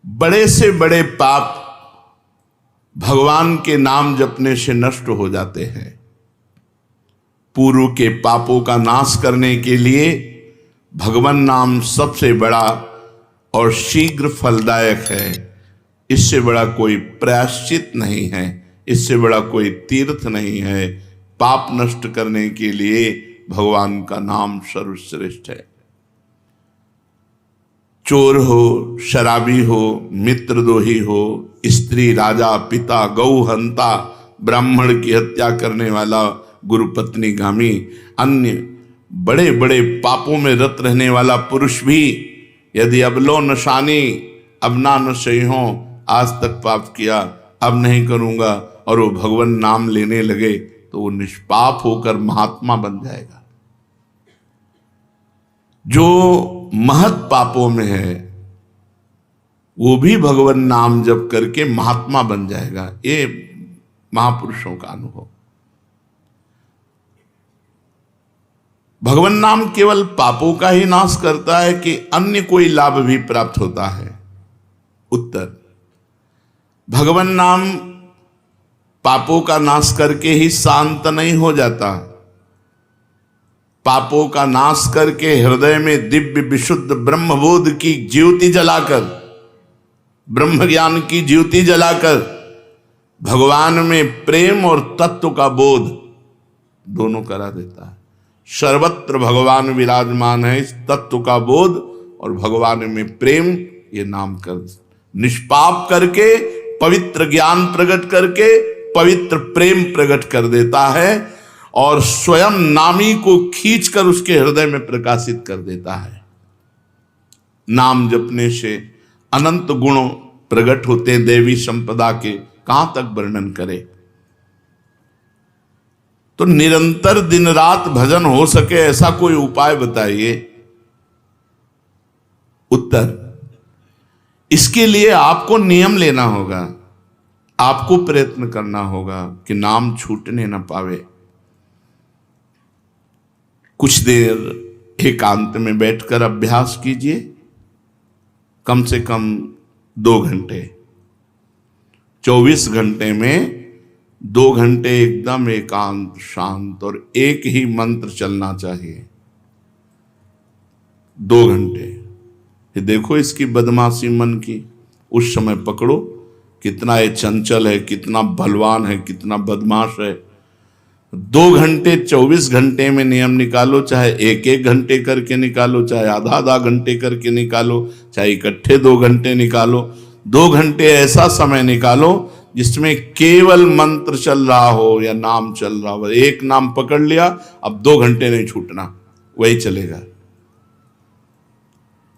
बड़े से बड़े पाप भगवान के नाम जपने से नष्ट हो जाते हैं। पूर्व के पापों का नाश करने के लिए भगवान नाम सबसे बड़ा और शीघ्र फलदायक है। इससे बड़ा कोई प्रायश्चित नहीं है, इससे बड़ा कोई तीर्थ नहीं है। पाप नष्ट करने के लिए भगवान का नाम सर्वश्रेष्ठ है। चोर हो, शराबी हो, मित्रद्रोही हो, स्त्री, राजा, पिता, गौ हंता, ब्राह्मण की हत्या करने वाला, गुरुपत्नी गामी, अन्य बड़े बड़े पापों में रत रहने वाला पुरुष भी यदि अबलो नशानी अब ना नशे हो, आज तक पाप किया अब नहीं करूंगा, और वो भगवान नाम लेने लगे तो वो निष्पाप होकर महात्मा बन जाएगा। जो महत पापों में है वो भी भगवान नाम जप करके महात्मा बन जाएगा। ये महापुरुषों का अनुभव। भगवान नाम केवल पापों का ही नाश करता है कि अन्य कोई लाभ भी प्राप्त होता है? उत्तर, भगवान नाम पापों का नाश करके ही शांत नहीं हो जाता। पापों का नाश करके हृदय में दिव्य विशुद्ध ब्रह्मबोध की ज्योति जलाकर, ब्रह्म ज्ञान की ज्योति जलाकर भगवान में प्रेम और तत्व का बोध दोनों करा देता है। सर्वत्र भगवान विराजमान है। इस तत्व का बोध और भगवान में प्रेम, ये नाम कर निष्पाप करके पवित्र ज्ञान प्रकट करके पवित्र प्रेम प्रकट कर देता है और स्वयं नामी को खींचकर उसके हृदय में प्रकाशित कर देता है। नाम जपने से अनंत गुण प्रकट होते हैं देवी संपदा के, कहां तक वर्णन करें। तो निरंतर दिन रात भजन हो सके ऐसा कोई उपाय बताइए। उत्तर, इसके लिए आपको नियम लेना होगा, आपको प्रयत्न करना होगा कि नाम छूटने न पावे। कुछ देर एकांत में बैठकर अभ्यास कीजिए, कम से कम 2 घंटे। 24 घंटे में 2 घंटे एकदम एकांत शांत और एक ही मंत्र चलना चाहिए। 2 घंटे। ये देखो इसकी बदमाशी मन की, उस समय पकड़ो कितना ये चंचल है, कितना बलवान है, कितना बदमाश है। 2 घंटे 24 घंटे में नियम निकालो, चाहे 1-1 घंटे करके निकालो, चाहे आधा घंटे करके निकालो, चाहे इकट्ठे 2 घंटे निकालो। 2 घंटे ऐसा समय निकालो जिसमें केवल मंत्र चल रहा हो या नाम चल रहा हो। एक नाम पकड़ लिया, अब 2 घंटे नहीं छूटना, वही चलेगा।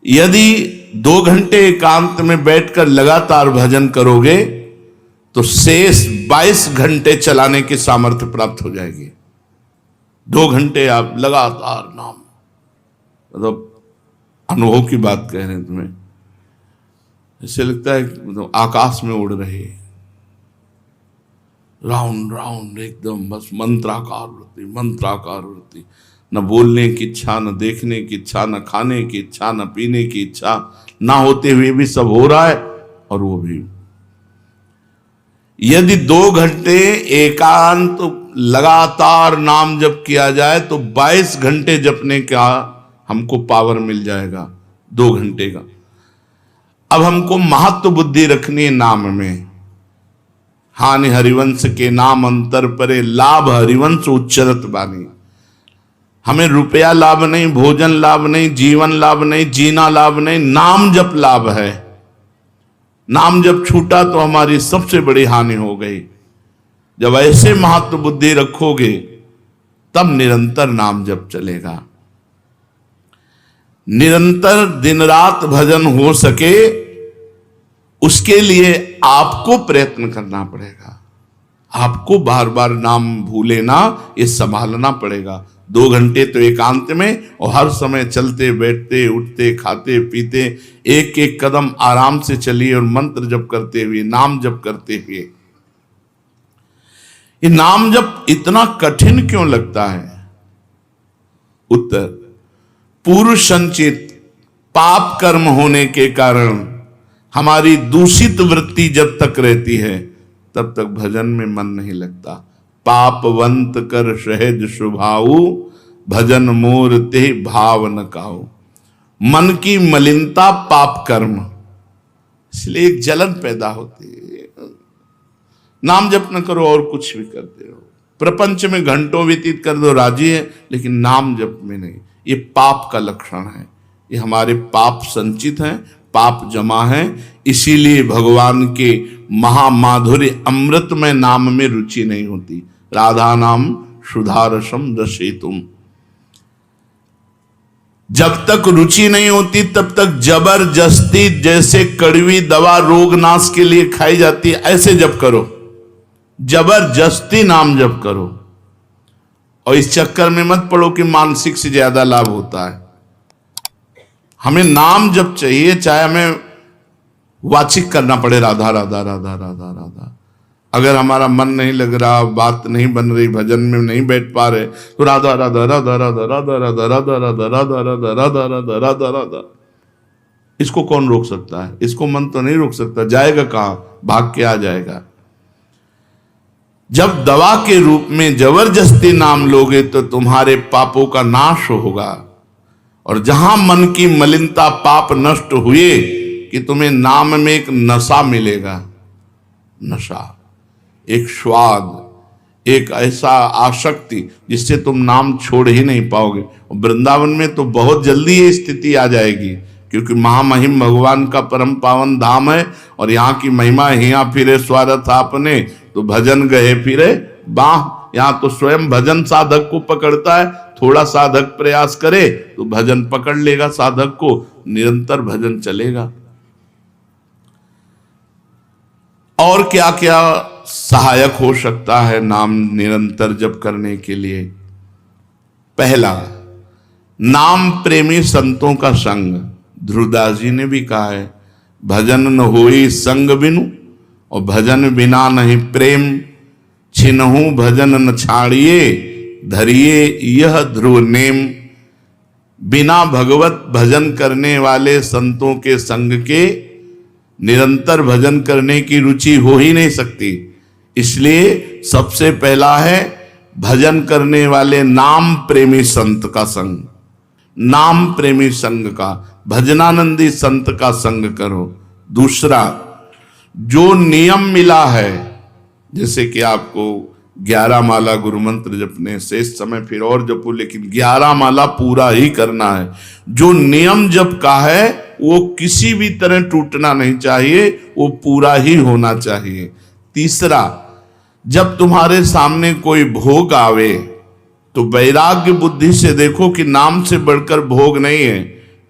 यदि 2 घंटे एकांत में बैठकर लगातार भजन करोगे तो शेष 22 घंटे चलाने की सामर्थ्य प्राप्त हो जाएगी। 2 घंटे आप लगातार नाम, मतलब अनुभव की बात कह रहे हैं तुम्हें, ऐसे लगता है मतलब आकाश में उड़ रहे, राउंड राउंड एकदम, बस मंत्राकार वृत्ति, न बोलने की इच्छा, न देखने की इच्छा, न खाने की इच्छा, न पीने की इच्छा, ना होते हुए भी सब हो रहा है। और वो भी यदि 2 घंटे एकांत लगातार नाम जप किया जाए तो 22 घंटे जपने का हमको पावर मिल जाएगा 2 घंटे का। अब हमको महत्व बुद्धि रखनी है नाम में। हानि हरिवंश के नाम अंतर परे, लाभ हरिवंश उच्चरत बानी। हमें रुपया लाभ नहीं, भोजन लाभ नहीं, जीवन लाभ नहीं, जीना लाभ नहीं, नाम जप लाभ है। नाम जब छूटा तो हमारी सबसे बड़ी हानि हो गई। जब ऐसे महत्व बुद्धि रखोगे तब निरंतर नाम जप चलेगा। निरंतर दिन रात भजन हो सके उसके लिए आपको प्रयत्न करना पड़ेगा। आपको बार बार नाम भूले ना, ये संभालना पड़ेगा। 2 घंटे तो एकांत में, और हर समय चलते बैठते उठते खाते पीते एक एक कदम आराम से चलिए और मंत्र जप करते हुए, नाम जप करते हुए। ये नाम जप इतना कठिन क्यों लगता है? उत्तर, पूर्व संचित पाप कर्म होने के कारण हमारी दूषित वृत्ति जब तक रहती है तब तक भजन में मन नहीं लगता। पापवंत कर सहज स्वभाव, भजन मोर ते भाव न काऊ। मन की मलिनता पाप कर्म, इसलिए एक जलन पैदा होती है। नाम जप न करो और कुछ भी करते रहो, प्रपंच में घंटों व्यतीत कर दो, राजी है, लेकिन नाम जप में नहीं। ये पाप का लक्षण है। ये हमारे पाप संचित हैं, पाप जमा है। इसीलिए भगवान के महामाधुर्य अमृतमय नाम में रुचि नहीं होती। राधा नाम सुधारसम रसेतुम। जब तक रुचि नहीं होती तब तक जबरदस्ती, जैसे कड़वी दवा रोग नाश के लिए खाई जाती है, ऐसे जप करो, जबरदस्ती नाम जप करो। और इस चक्कर में मत पड़ो कि मानसिक से ज्यादा लाभ होता है। हमें नाम जप चाहिए, चाहे हमें वाचिक करना पड़े राधा राधा राधा राधा राधा। अगर हमारा मन नहीं लग रहा, बात नहीं बन रही, भजन में नहीं बैठ पा रहे, तो राधा राधा राधा राधा राधा राधा राधा राधा राधा राधा राधा राधा राधा राधा। इसको कौन रोक सकता है? इसको मन तो नहीं रोक सकता। जाएगा कहां? भाग के आ जाएगा। जब दवा के रूप में जबरदस्ती नाम लोगे तो तुम्हारे पापों का नाश होगा। और जहां मन की मलिनता, पाप नष्ट हुए कि तुम्हें नाम में एक नशा मिलेगा। नशा, एक स्वाद, एक ऐसा आसक्ति जिससे तुम नाम छोड़ ही नहीं पाओगे। वृंदावन में तो बहुत जल्दी ये स्थिति आ जाएगी, क्योंकि महामहिम भगवान का परम पावन धाम है। और यहाँ की महिमा, हिया फिरे स्वार्थ आपने, तो भजन गए फिरे बाह। यहाँ तो स्वयं भजन साधक को पकड़ता है। थोड़ा साधक प्रयास करे तो भजन पकड़ लेगा साधक को, निरंतर भजन चलेगा। और क्या क्या सहायक हो सकता है नाम निरंतर जप करने के लिए? पहला, नाम प्रेमी संतों का संग। ध्रुवदास जी ने भी कहा है, भजन न होई संग बिनु, और भजन बिना नहीं प्रेम। छिनहु भजन न छाड़िए, धरिए यह ध्रुव नेम। बिना भगवत भजन करने वाले संतों के संग के निरंतर भजन करने की रुचि हो ही नहीं सकती। इसलिए सबसे पहला है भजन करने वाले नाम प्रेमी संत का संग। नाम प्रेमी संग का, भजनानंदी संत का संग करो। दूसरा, जो नियम मिला है, जैसे कि आपको 11 माला गुरु मंत्र जपने, शेष समय फिर और जपो, लेकिन 11 माला पूरा ही करना है। जो नियम जप का है वो किसी भी तरह टूटना नहीं चाहिए, वो पूरा ही होना चाहिए। तीसरा, जब तुम्हारे सामने कोई भोग आवे तो वैराग्य बुद्धि से देखो कि नाम से बढ़कर भोग नहीं है।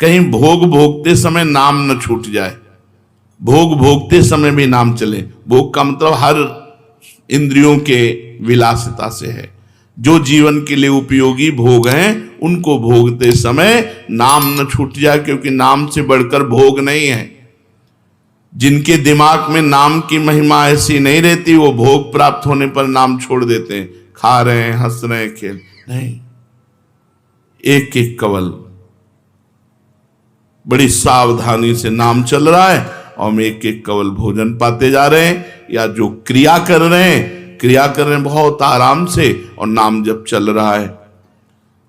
कहीं भोग भोगते समय नाम न छूट जाए। भोग भोगते समय भी नाम चले। भोग का मतलब हर इंद्रियों के विलासिता से है। जो जीवन के लिए उपयोगी भोग हैं उनको भोगते समय नाम न छूट जाए, क्योंकि नाम से बढ़कर भोग नहीं है। जिनके दिमाग में नाम की महिमा ऐसी नहीं रहती, वो भोग प्राप्त होने पर नाम छोड़ देते हैं। खा रहे हैं, हंस रहे हैं, खेल नहीं। एक एक कवल बड़ी सावधानी से नाम चल रहा है और हम एक एक कवल भोजन पाते जा रहे हैं, या जो क्रिया कर रहे हैं बहुत आराम से और नाम जब चल रहा है।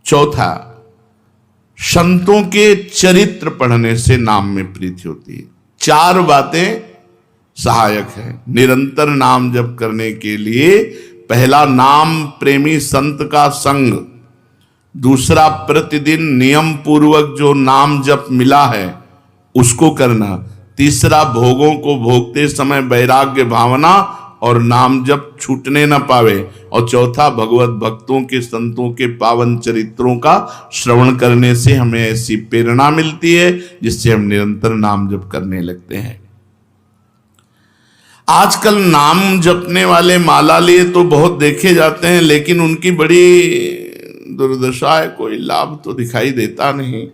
चौथा, संतों के चरित्र पढ़ने से नाम में प्रीति होती है। 4 बातें सहायक है निरंतर नाम जप करने के लिए। पहला, नाम प्रेमी संत का संग। दूसरा, प्रतिदिन नियम पूर्वक जो नाम जप मिला है उसको करना। तीसरा, भोगों को भोगते समय वैराग्य भावना और नाम जप छूटने न पावे। और चौथा, भगवत भक्तों के, संतों के पावन चरित्रों का श्रवण करने से हमें ऐसी प्रेरणा मिलती है जिससे हम निरंतर नाम जप करने लगते हैं। आजकल नाम जपने वाले माला लिए तो बहुत देखे जाते हैं, लेकिन उनकी बड़ी दुर्दशा है, कोई लाभ तो दिखाई देता नहीं।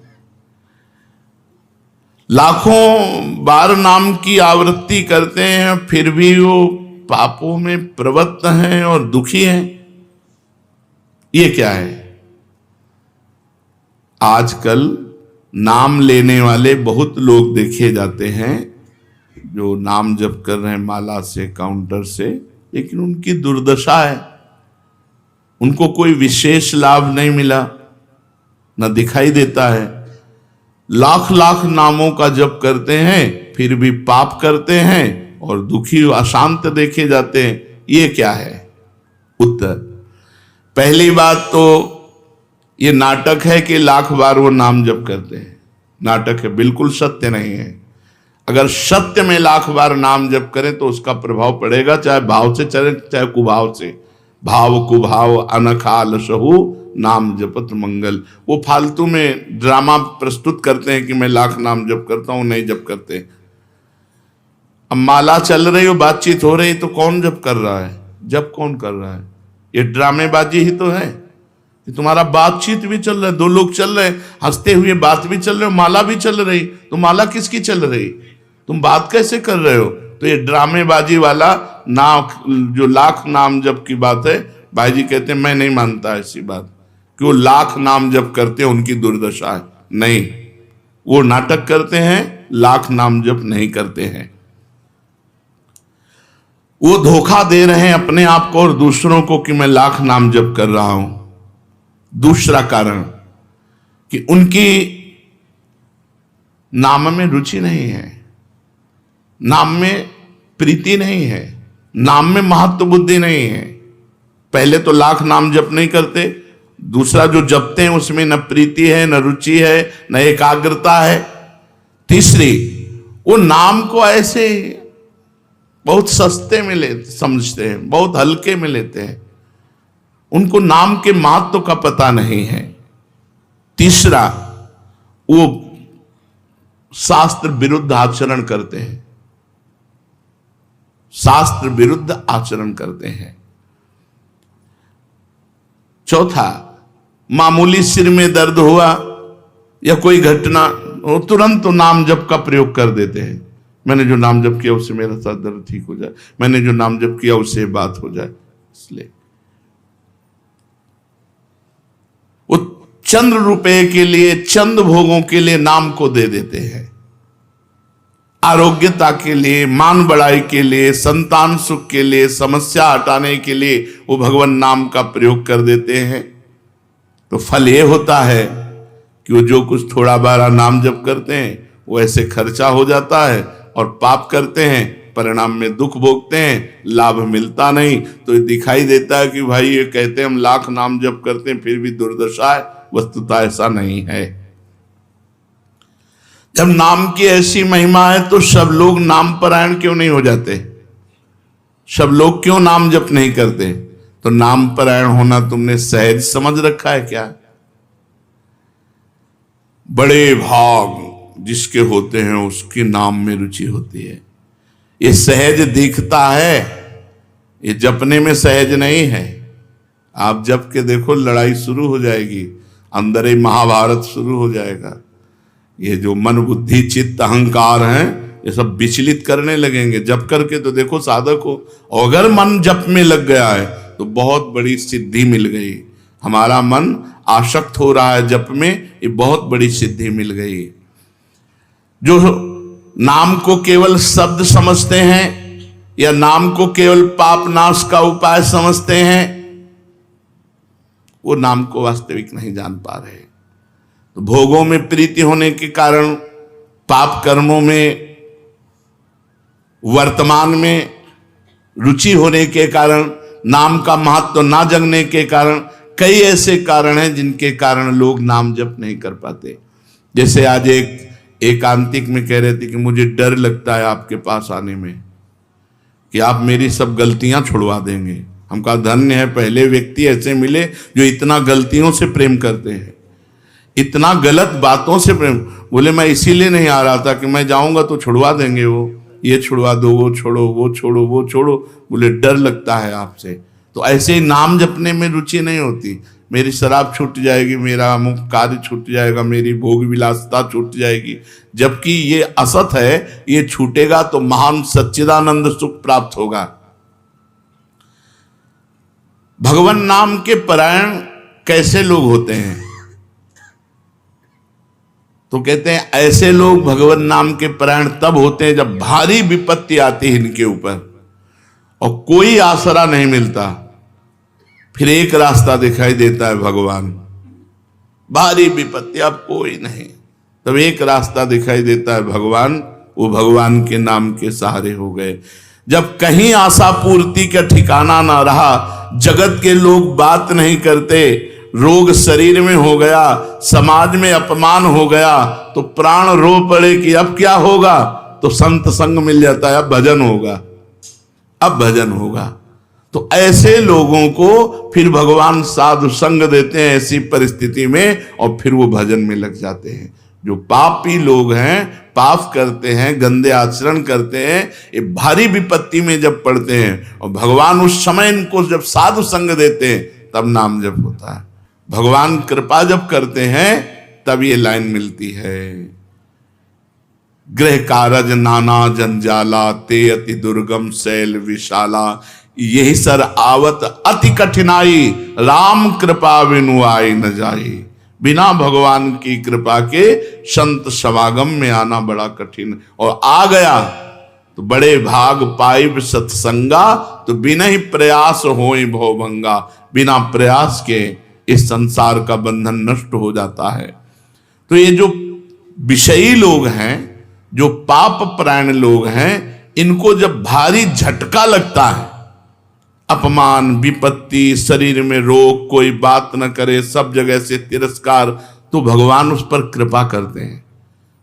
लाखों बार नाम की आवृत्ति करते हैं, फिर भी वो पापों में प्रवृत्त हैं और दुखी हैं। ये क्या है? आजकल नाम लेने वाले बहुत लोग देखे जाते हैं जो नाम जप कर रहे हैं माला से, काउंटर से, लेकिन उनकी दुर्दशा है, उनको कोई विशेष लाभ नहीं मिला, न दिखाई देता है। लाख लाख नामों का जप करते हैं फिर भी पाप करते हैं और दुखी अशांत देखे जाते हैं। ये क्या है? उत्तर, पहली बात तो ये नाटक है कि लाख बार वो नाम जप करते हैं। नाटक है, बिल्कुल सत्य नहीं है। अगर सत्य में लाख बार नाम जप करें तो उसका प्रभाव पड़ेगा, चाहे भाव से चले चाहे कुभाव से। भाव कुभाव अनखाल सहु नाम जपत मंगल। वो फालतू में ड्रामा प्रस्तुत करते हैं कि मैं लाख नाम जप करता हूं, नहीं जप करते। अब माला चल रही हो, बातचीत हो रही, तो कौन जप कर रहा है? जप कौन कर रहा है? ये ड्रामेबाजी ही तो है। तुम्हारा बातचीत भी चल रहा है, दो लोग चल रहे हैं, हंसते हुए बात भी चल रहे हो, माला भी चल रही, तो माला किसकी चल रही? तुम बात कैसे कर रहे हो? तो ये ड्रामेबाजी वाला नाम, जो लाख नाम जप की बात है, भाई जी कहते हैं मैं नहीं मानता ऐसी बात कि वो लाख नाम जप करते हैं उनकी दुर्दशा है। नहीं, वो नाटक करते हैं, लाख नाम जप नहीं करते हैं। वो धोखा दे रहे हैं अपने आप को और दूसरों को कि मैं लाख नाम जप कर रहा हूं। दूसरा कारण कि उनकी नाम में रुचि नहीं है, नाम में प्रीति नहीं है, नाम में महत्व बुद्धि नहीं है। पहले तो लाख नाम जप नहीं करते, दूसरा जो जपते हैं उसमें न प्रीति है, न रुचि है, न एकाग्रता है। तीसरी, वो नाम को ऐसे बहुत सस्ते में समझते हैं, बहुत हल्के में लेते हैं, उनको नाम के महत्व का पता नहीं है। तीसरा, वो शास्त्र विरुद्ध आचरण करते हैं, शास्त्र विरुद्ध आचरण करते हैं। चौथा, मामूली सिर में दर्द हुआ या कोई घटना, वो तुरंत तो नाम जप का प्रयोग कर देते हैं। मैंने जो नाम जप किया उससे मेरा सर दर्द ठीक हो जाए, मैंने जो नाम जप किया उससे बात हो जाए। इसलिए वो चंद रुपए के लिए, चंद भोगों के लिए नाम को दे देते हैं। आरोग्यता के लिए, मान बढ़ाई के लिए, संतान सुख के लिए, समस्या हटाने के लिए वो भगवान नाम का प्रयोग कर देते हैं। तो फल ये होता है कि वो जो कुछ थोड़ा बारा नाम जप करते हैं वो ऐसे खर्चा हो जाता है, और पाप करते हैं, परिणाम में दुख भोगते हैं, लाभ मिलता नहीं। तो ये दिखाई देता है कि भाई ये कहते हैं हम लाख नाम जप करते हैं फिर भी दुर्दशा है। वस्तुतः ऐसा नहीं है। जब नाम की ऐसी महिमा है तो सब लोग नाम परायण क्यों नहीं हो जाते? सब लोग क्यों नाम जप नहीं करते? तो नाम परायण होना तुमने सहज समझ रखा है क्या? बड़े भाग जिसके होते हैं उसके नाम में रुचि होती है। ये सहज दिखता है, ये जपने में सहज नहीं है। आप जप के देखो, लड़ाई शुरू हो जाएगी, अंदर ही महाभारत शुरू हो जाएगा। ये जो मन बुद्धि चित्त अहंकार हैं, ये सब विचलित करने लगेंगे। जप करके तो देखो साधक हो, अगर मन जप में लग गया है तो बहुत बड़ी सिद्धि मिल गई। हमारा मन आसक्त हो रहा है जप में, ये बहुत बड़ी सिद्धि मिल गई। जो नाम को केवल शब्द समझते हैं या नाम को केवल पाप नाश का उपाय समझते हैं, वो नाम को वास्तविक नहीं जान पा रहे। तो भोगों में प्रीति होने के कारण, पाप कर्मों में वर्तमान में रुचि होने के कारण, नाम का महत्व ना जगने के कारण, कई ऐसे कारण हैं जिनके कारण लोग नाम जप नहीं कर पाते। जैसे आज एक एकांतिक में कह रहे थे कि मुझे डर लगता है आपके पास आने में कि आप मेरी सब गलतियां छुड़वा देंगे। हम कहा धन्य है, पहले व्यक्ति ऐसे मिले जो इतना गलतियों से प्रेम करते हैं, इतना गलत बातों से प्रेम। बोले मैं इसीलिए नहीं आ रहा था कि मैं जाऊंगा तो छुड़वा देंगे, वो ये छुड़वा दो, वो छोड़ो, वो छोड़ो, वो छोड़ो। बोले डर लगता है आपसे। तो ऐसे ही नाम जपने में रुचि नहीं होती। मेरी शराब छूट जाएगी, मेरा अमुक कार्य छूट जाएगा, मेरी भोग विलासता छूट जाएगी। जबकि ये असत है, ये छूटेगा तो महान सच्चिदानंद सुख प्राप्त होगा। भगवान नाम के परायण कैसे लोग होते हैं? तो कहते हैं ऐसे लोग भगवान नाम के परायण तब होते हैं जब भारी विपत्ति आती है इनके ऊपर और कोई आसरा नहीं मिलता। फिर एक रास्ता दिखाई देता है भगवान, भारी विपत्ति अब कोई नहीं, तब एक रास्ता दिखाई देता है भगवान, वो भगवान के नाम के सहारे हो गए। जब कहीं आशा पूर्ति का ठिकाना ना रहा, जगत के लोग बात नहीं करते, रोग शरीर में हो गया, समाज में अपमान हो गया, तो प्राण रो पड़े कि अब क्या होगा, तो संत संग मिल जाता है, अब भजन होगा, अब भजन होगा। तो ऐसे लोगों को फिर भगवान साधु संग देते हैं ऐसी परिस्थिति में, और फिर वो भजन में लग जाते हैं। जो पापी लोग हैं, पाप करते हैं, गंदे आचरण करते हैं, ये भारी विपत्ति में जब पड़ते हैं और भगवान उस समय इनको जब साधु संग देते हैं तब नाम जप होता है। भगवान कृपा जब करते हैं तब ये लाइन मिलती है, गृह कारज नाना जंजाला, ते अति दुर्गम शैल विशाला, यही सर आवत अति कठिनाई, राम कृपा बिनु आई न जाई। बिना भगवान की कृपा के संत समागम में आना बड़ा कठिन, और आ गया तो बड़े भाग पाइब सत्संगा, तो बिना ही प्रयास होई भवभंगा, बिना प्रयास के इस संसार का बंधन नष्ट हो जाता है। तो ये जो विषयी लोग हैं, जो पाप परायण लोग हैं, इनको जब भारी झटका लगता है, अपमान विपत्ति, शरीर में रोग, कोई बात न करे, सब जगह से तिरस्कार, तो भगवान उस पर कृपा करते हैं,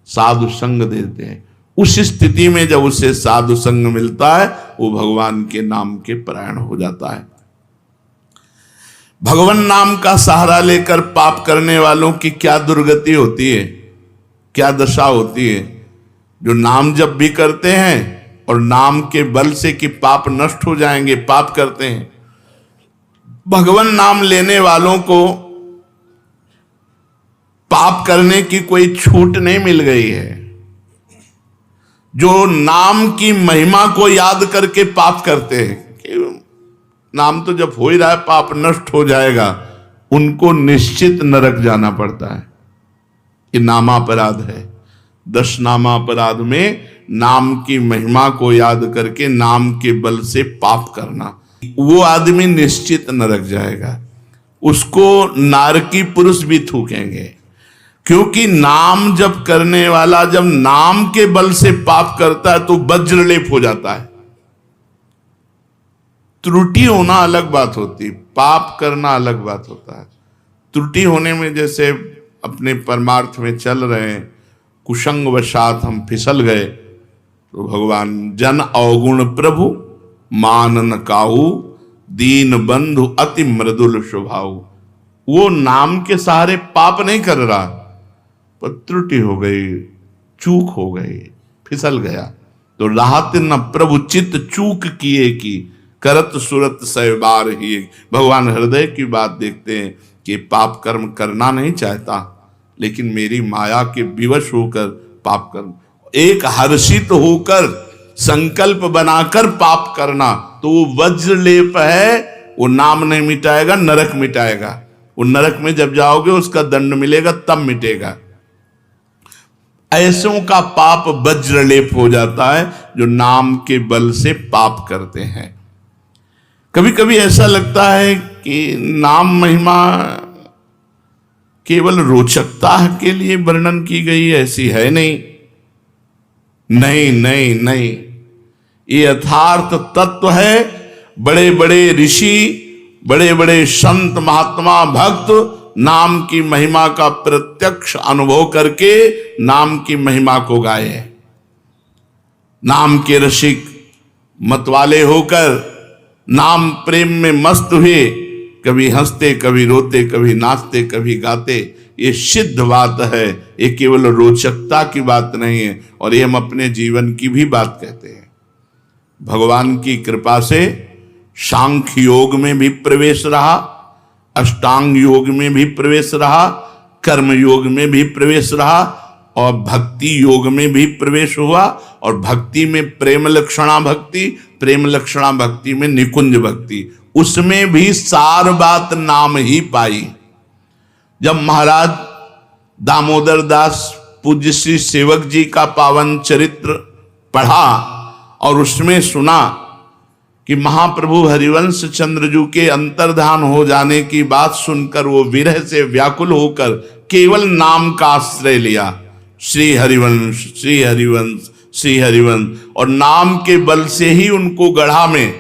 साधु संग देते हैं। उस स्थिति में जब उसे साधु संग मिलता है, वो भगवान के नाम के परायण हो जाता है। भगवान नाम का सहारा लेकर पाप करने वालों की क्या दुर्गति होती है, क्या दशा होती है। जो नाम जब भी करते हैं और नाम के बल से कि पाप नष्ट हो जाएंगे, पाप करते हैं। भगवान नाम लेने वालों को पाप करने की कोई छूट नहीं मिल गई है। जो नाम की महिमा को याद करके पाप करते हैं कि नाम तो जब हो ही रहा है, पाप नष्ट हो जाएगा, उनको निश्चित नरक जाना पड़ता है। ये नामापराध है। 10 नामापराध में नाम की महिमा को याद करके नाम के बल से पाप करना, वो आदमी निश्चित नरक जाएगा। उसको नारकी पुरुष भी थूकेंगे, क्योंकि नाम जब करने वाला जब नाम के बल से पाप करता है तो वज्रलेप हो जाता है। त्रुटि होना अलग बात होती, पाप करना अलग बात होता है। त्रुटि होने में जैसे अपने परमार्थ में चल रहे हैं, कुसंग वशात हम फिसल गए, तो भगवान जन अवगुण प्रभु मान न काहू, दीन बंधु अति मृदुल स्वभाव। वो नाम के सहारे पाप नहीं कर रहा, पर त्रुटि हो गई, चूक हो गई, फिसल गया। तो राहत न प्रभु चित्त चूक किए की, करत सुरत सहबार ही। भगवान हृदय की बात देखते हैं कि पाप कर्म करना नहीं चाहता, लेकिन मेरी माया के विवश होकर पाप कर्म, एक हर्षित होकर संकल्प बनाकर पाप करना, तो वो वज्रलेप है, वो नाम नहीं मिटाएगा, नरक मिटाएगा। वो नरक में जब जाओगे उसका दंड मिलेगा, तब मिटेगा। ऐसों का पाप वज्रलेप हो जाता है जो नाम के बल से पाप करते हैं। कभी कभी ऐसा लगता है कि नाम महिमा केवल रोचकता के लिए वर्णन की गई, ऐसी है नहीं। नहीं नहीं नहीं, ये यथार्थ तत्व है। बड़े बड़े ऋषि, बड़े बड़े संत महात्मा भक्त नाम की महिमा का प्रत्यक्ष अनुभव करके नाम की महिमा को गाए। नाम के रसिक मतवाले होकर नाम प्रेम में मस्त हुए, कभी हंसते, कभी रोते, कभी नाचते, कभी गाते। ये सिद्ध बात है, ये केवल रोचकता की बात नहीं है, और ये हम अपने जीवन की भी बात कहते हैं। भगवान की कृपा से सांख्य योग में भी प्रवेश रहा, अष्टांग योग में भी प्रवेश रहा, कर्म योग में भी प्रवेश रहा, और भक्ति योग में भी प्रवेश हुआ। और भक्ति में प्रेम लक्षणा भक्ति, प्रेम लक्षणा भक्ति में निकुंज भक्ति, उसमें भी सार बात नाम ही पाई। जब महाराज दामोदर दास पूज्य श्री सेवक जी का पावन चरित्र पढ़ा और उसमें सुना कि महाप्रभु हरिवंश चंद्रजू के अंतर्धान हो जाने की बात सुनकर वो विरह से व्याकुल होकर केवल नाम का आश्रय लिया, श्री हरिवंश श्री हरिवंश श्री हरिवंश, और नाम के बल से ही उनको गढ़ा में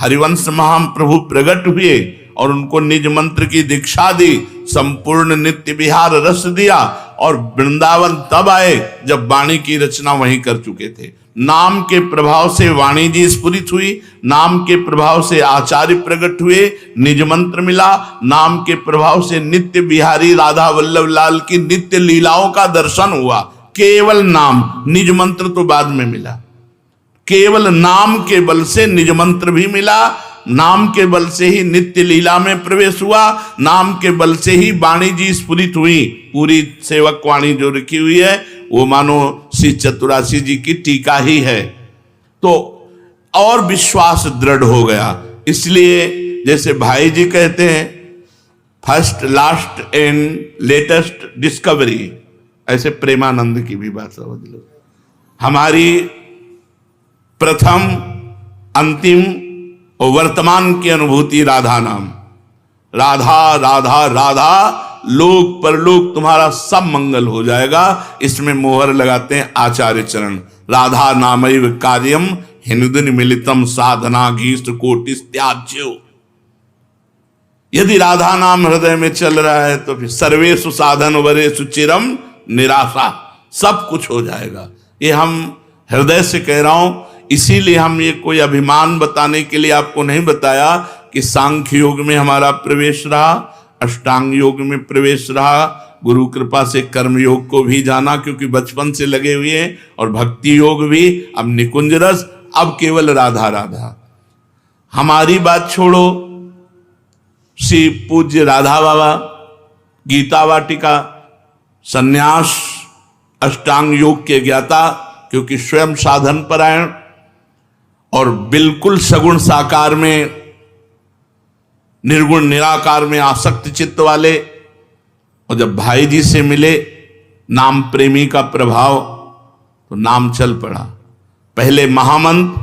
हरिवंश महाप्रभु प्रकट हुए और उनको निज मंत्र की दीक्षा दी, संपूर्ण नित्य विहार रस दिया और वृंदावन तब आए जब वाणी की रचना वहीं कर चुके थे। नाम के प्रभाव से वाणी जी स्फुरित हुई, नाम के प्रभाव से आचार्य प्रकट हुए, निज मंत्र मिला, नाम के प्रभाव से नित्य बिहारी राधा वल्लभ लाल की नित्य लीलाओं का दर्शन हुआ। केवल नाम, निज मंत्र तो बाद में मिला, केवल नाम के बल से निज मंत्र भी मिला, नाम के बल से ही नित्य लीला में प्रवेश हुआ, नाम के बल से ही वाणी जी स्फुरित हुई। पूरी सेवक वाणी जो लिखी हुई है वो मानो श्री चतुरासी जी की टीका ही है, तो और विश्वास दृढ़ हो गया। इसलिए जैसे भाई जी कहते हैं first last and latest discovery, ऐसे प्रेमानंद की भी बात समझ लो। हमारी प्रथम अंतिम और वर्तमान की अनुभूति राधा नाम, राधा राधा राधा, लोक परलोक तुम्हारा सब मंगल हो जाएगा। इसमें मोहर लगाते हैं आचार्य चरण, राधा नामैव कार्यम हिंदुन मिलितम साधना घीष्ट कोटिस त्याज्यो। यदि राधा नाम हृदय में चल रहा है तो फिर सर्वेषु साधन वरेषु चिरम निराशा, सब कुछ हो जाएगा। ये हम हृदय से कह रहा हूं, इसीलिए हम ये कोई अभिमान बताने के लिए आपको नहीं बताया कि सांख्य योग में हमारा प्रवेश रहा, अष्टांग योग में प्रवेश रहा, गुरु कृपा से कर्म योग को भी जाना क्योंकि बचपन से लगे हुए हैं, और भक्ति योग भी, अब निकुंज रस, अब केवल राधा राधा। हमारी बात छोड़ो, श्री पूज्य राधा बाबा गीता वाटिका सन्यास अष्टांग योग के ज्ञाता, क्योंकि स्वयं साधन परायण और बिल्कुल सगुण साकार में, निर्गुण निराकार में आसक्त चित्त वाले, और जब भाई जी से मिले नाम प्रेमी का प्रभाव, तो नाम चल पड़ा। पहले महामंत्र,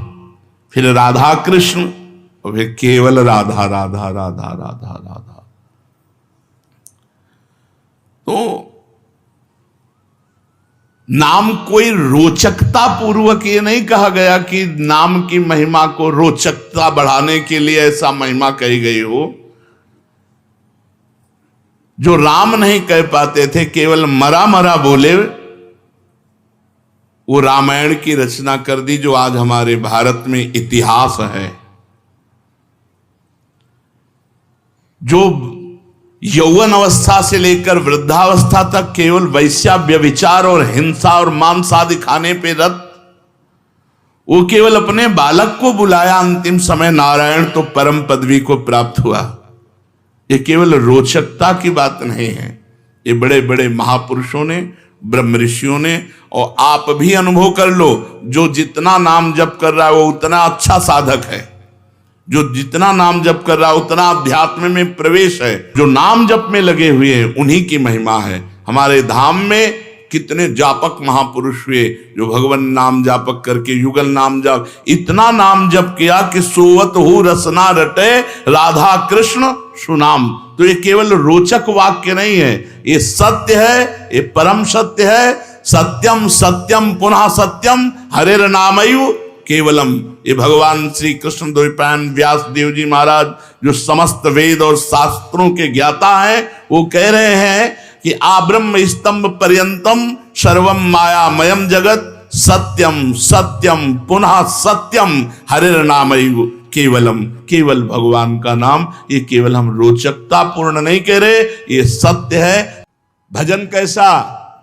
फिर राधा कृष्ण, और फिर केवल राधा राधा राधा राधा राधा। तो नाम कोई रोचकता पूर्वक ये नहीं कहा गया कि नाम की महिमा को रोचकता बढ़ाने के लिए ऐसा महिमा कही गई हो। जो राम नहीं कह पाते थे, केवल मरा मरा बोले, वो रामायण की रचना कर दी, जो आज हमारे भारत में इतिहास है। जो यौवन अवस्था से लेकर वृद्धावस्था तक केवल वैश्या व्यभिचार और हिंसा और मांस आदि खाने पे रत, वो केवल अपने बालक को बुलाया अंतिम समय, नारायण तो परम पदवी को प्राप्त हुआ। ये केवल रोचकता की बात नहीं है, ये बड़े बड़े महापुरुषों ने, ब्रह्म ऋषियों ने, और आप भी अनुभव कर लो, जो जितना नाम जप कर रहा है वो उतना अच्छा साधक है, जो जितना नाम जप कर रहा है उतना अध्यात्म में प्रवेश है। जो नाम जप में लगे हुए हैं उन्हीं की महिमा है। हमारे धाम में कितने जापक महापुरुष हुए जो भगवान नाम जापक करके युगल नाम जाप, इतना नाम जप किया कि सोवत हो रसना रटे राधा कृष्ण सुनाम। तो ये केवल रोचक वाक्य नहीं है, ये सत्य है, ये परम सत्य है। सत्यम सत्यम पुनः सत्यम हरेर नामयु केवलम। ये भगवान श्री कृष्ण द्वैपायन व्यास देव जी महाराज, जो समस्त वेद और शास्त्रों के ज्ञाता हैं, वो कह रहे हैं कि आब्रह्म स्तंभ पर्यंतम सर्वम मायामयम जगत सत्यम सत्यम पुनः सत्यम हरिर नामयु केवलम। केवल भगवान का नाम, ये केवल हम रोचकता पूर्ण नहीं कह रहे, ये सत्य है। भजन कैसा?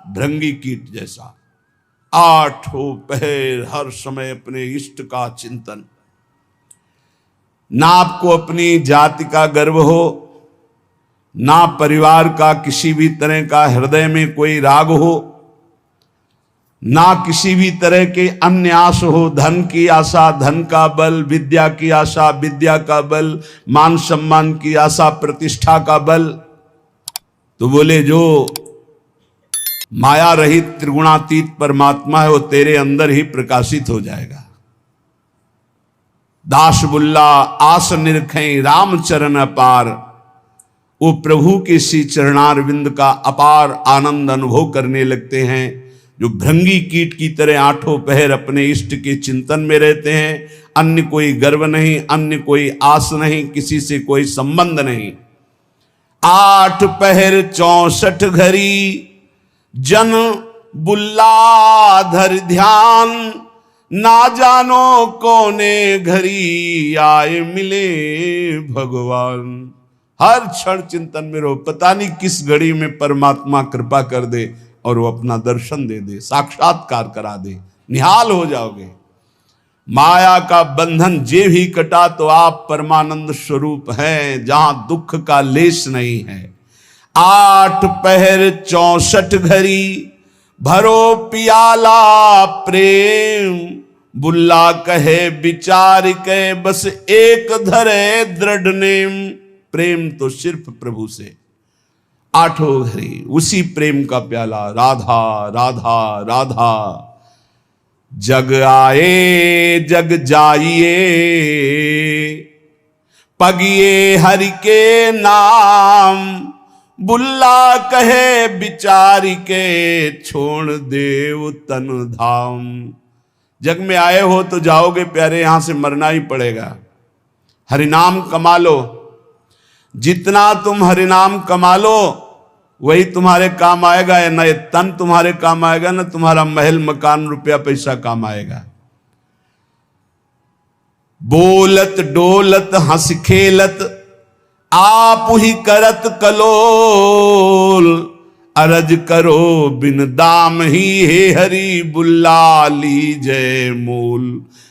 भृंगी कीट जैसा, आठों पहर हर समय अपने इष्ट का चिंतन। ना आपको अपनी जाति का गर्व हो, ना परिवार का किसी भी तरह का हृदय में कोई राग हो, ना किसी भी तरह के अन्य आस हो, धन की आशा धन का बल, विद्या की आशा विद्या का बल, मान सम्मान की आशा प्रतिष्ठा का बल। तो बोले जो माया रहित त्रिगुणातीत परमात्मा है, वो तेरे अंदर ही प्रकाशित हो जाएगा। दास बुल्ला आस निरखें राम चरण अपार, वो प्रभु के श्री चरणारविंद का अपार आनंद अनुभव करने लगते हैं। जो भृंगी कीट की तरह आठों पहर अपने इष्ट के चिंतन में रहते हैं, अन्य कोई गर्व नहीं, अन्य कोई आस नहीं, किसी से कोई संबंध नहीं। 8 पहर 64 घड़ी जन बुल्ला धर ध्यान, ना जानो कौने घड़ी आए मिले भगवान। हर क्षण चिंतन में रहो, पता नहीं किस घड़ी में परमात्मा कृपा कर दे और वो अपना दर्शन दे दे, साक्षात्कार करा दे, निहाल हो जाओगे। माया का बंधन जे भी कटा तो आप परमानंद स्वरूप हैं, जहां दुख का लेश नहीं है। 8 पहर 64 घड़ी भरो पियाला प्रेम, बुल्ला कहे विचार के बस एक धरे दृढ़ नेम। प्रेम तो सिर्फ प्रभु से, 8 घड़ी उसी प्रेम का प्याला, राधा राधा राधा। जग आए जग जाइए, पगिए हरि के नाम, बुल्ला कहे बिचारी के छोड़ देव तन धाम। जग में आए हो तो जाओगे प्यारे, यहां से मरना ही पड़ेगा। हरिनाम कमा लो, जितना तुम हरिनाम कमा लो वही तुम्हारे काम आएगा। या न ये तन तुम्हारे काम आएगा, न तुम्हारा महल मकान रुपया पैसा काम आएगा। बोलत डोलत हंस खेलत आप ही करत कलोल, अरज करो बिन दाम ही हे हरि बुल्ला लीजय मोल।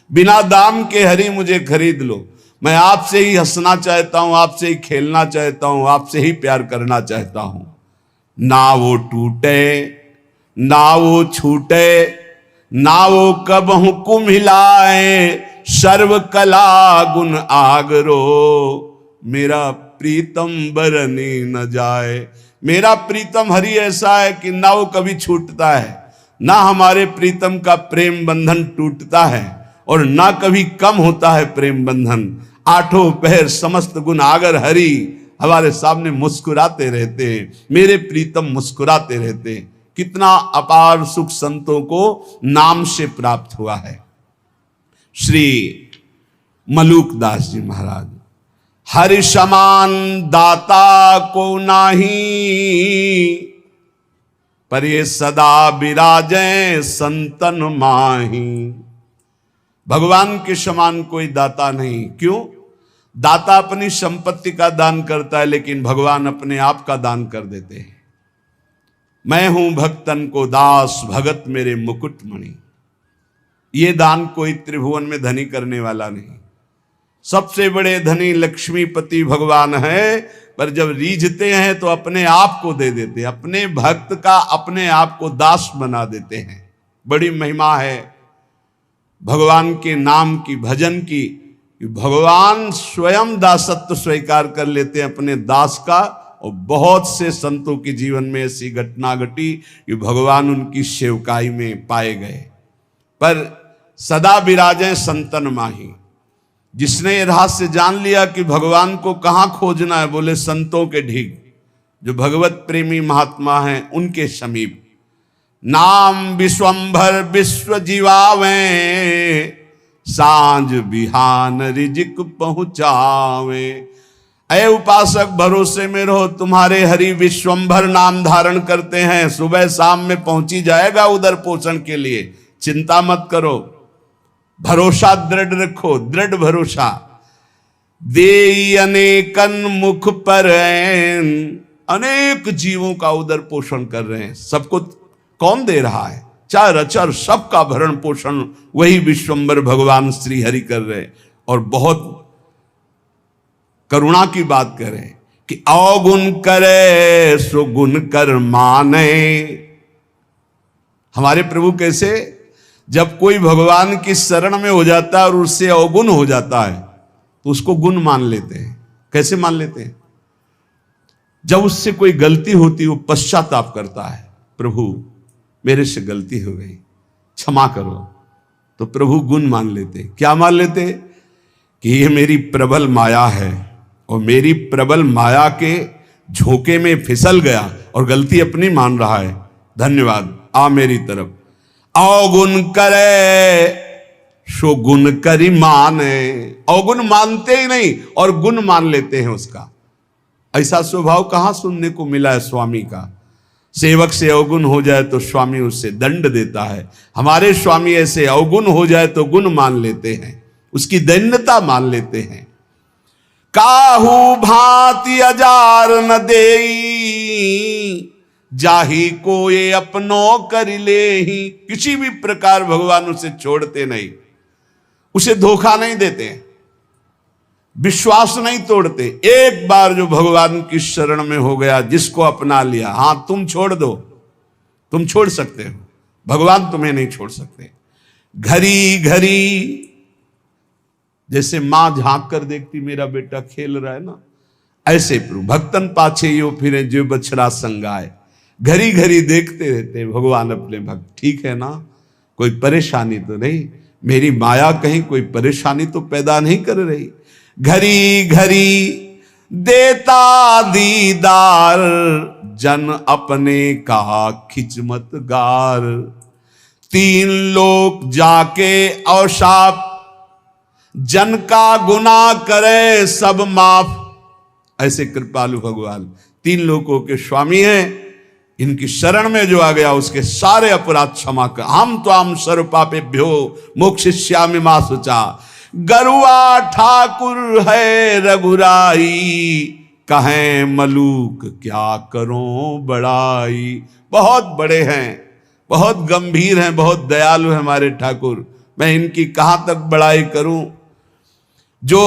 बिना दाम के हरि मुझे खरीद लो, मैं आपसे ही हंसना चाहता हूं, आपसे ही खेलना चाहता हूं, आपसे ही प्यार करना चाहता हूं। ना वो टूटे ना वो छूटे, ना वो कबहु कुम हिलाए, सर्व कला गुण आगरो, मेरा प्रीतम बरनी न जाए। मेरा प्रीतम हरि ऐसा है कि ना वो कभी छूटता है, ना हमारे प्रीतम का प्रेम बंधन टूटता है, और ना कभी कम होता है प्रेम बंधन। 8 पहर समस्त गुण आगर हरि हमारे सामने मुस्कुराते रहते हैं, मेरे प्रीतम मुस्कुराते रहते हैं। कितना अपार सुख संतों को नाम से प्राप्त हुआ है। श्री मलूक दास जी महाराज, हरि समान दाता को नाही, पर ये सदा विराजे संतन माही। भगवान के समान कोई दाता नहीं। क्यों? दाता अपनी संपत्ति का दान करता है, लेकिन भगवान अपने आप का दान कर देते हैं। मैं हूं भक्तन को दास, भगत मेरे मुकुटमणि। ये दान कोई त्रिभुवन में धनी करने वाला नहीं। सबसे बड़े धनी लक्ष्मीपति भगवान है, पर जब रीझते हैं तो अपने आप को दे देते हैं, अपने भक्त का अपने आप को दास बना देते हैं। बड़ी महिमा है भगवान के नाम की, भजन की। भगवान स्वयं दासत्व स्वीकार कर लेते हैं अपने दास का। और बहुत से संतों के जीवन में ऐसी घटना घटी कि भगवान उनकी सेवकाई में पाए गए। पर सदा विराजें संतन माही। जिसने ये रहस्य जान लिया कि भगवान को कहाँ खोजना है, बोले संतों के ढीग, जो भगवत प्रेमी महात्मा हैं उनके समीप। नाम विश्वंभर विश्व जीवावे, सांझ बिहान रिजिक पहुंचावे। अय उपासक भरोसे में रहो, तुम्हारे हरि विश्वंभर नाम धारण करते हैं, सुबह शाम में पहुंची जाएगा उधर पोषण के लिए। चिंता मत करो, भरोसा दृढ़ रखो, दृढ़ भरोसा। देई अनेकन मुख पर, अनेक जीवों का उधर पोषण कर रहे हैं। सबको कौन दे रहा है? चार अचर सबका भरण पोषण वही विश्वंभर भगवान श्री हरि कर रहे। और बहुत करुणा की बात करें कि अवगुण करे सो गुण कर माने। हमारे प्रभु कैसे, जब कोई भगवान की शरण में हो जाता है और उससे अवगुण हो जाता है तो उसको गुण मान लेते हैं। कैसे मान लेते हैं? जब उससे कोई गलती होती है वो पश्चाताप करता है, प्रभु मेरे से गलती हो गई, क्षमा करो। तो प्रभु गुण मान लेते। क्या मान लेते? कि ये मेरी प्रबल माया है और मेरी प्रबल माया के झोंके में फिसल गया और गलती अपनी मान रहा है। धन्यवाद, आ मेरी तरफ। अवगुण करे सो गुण करी माने। अवगुण मानते ही नहीं और गुण मान लेते हैं उसका। ऐसा स्वभाव कहां सुनने को मिला है स्वामी का। सेवक से अवगुण हो जाए तो स्वामी उससे दंड देता है। हमारे स्वामी ऐसे अवगुण हो जाए तो गुण मान लेते हैं, उसकी दैन्यता मान लेते हैं। काहू भांति अजार न देई, जाही को ये अपनो कर ले ही। किसी भी प्रकार भगवान उसे छोड़ते नहीं, उसे धोखा नहीं देते, विश्वास नहीं तोड़ते। एक बार जो भगवान की शरण में हो गया, जिसको अपना लिया, हां तुम छोड़ दो, तुम छोड़ सकते हो, भगवान तुम्हें नहीं छोड़ सकते। घड़ी घड़ी जैसे मां झांक कर देखती मेरा बेटा खेल रहा है ना, ऐसे प्रभु भक्तन पाछे यो फिरे जो बछड़ा संगाए। घड़ी घड़ी देखते रहते भगवान अपने भक्त, ठीक है ना, कोई परेशानी तो नहीं, मेरी माया कहीं कोई परेशानी तो पैदा नहीं कर रही। घड़ी घड़ी देता दीदार, जन अपने का खिचमत गार। तीन लोग जाके अवशाप, जन का गुना करे सब माफ। ऐसे कृपालु भगवान तीन लोगों के स्वामी हैं। इनकी शरण में जो आ गया उसके सारे अपराध क्षमा कर। हम तो हम सर्व पापेभ्यो मोक्षयिष्यामि मा शुचा। गरुआ ठाकुर है रघुराई, कहें मलूक क्या करो बड़ाई। बहुत बड़े हैं, बहुत गंभीर हैं, बहुत दयालु हैं हमारे ठाकुर, मैं इनकी कहां तक बड़ाई करूं। जो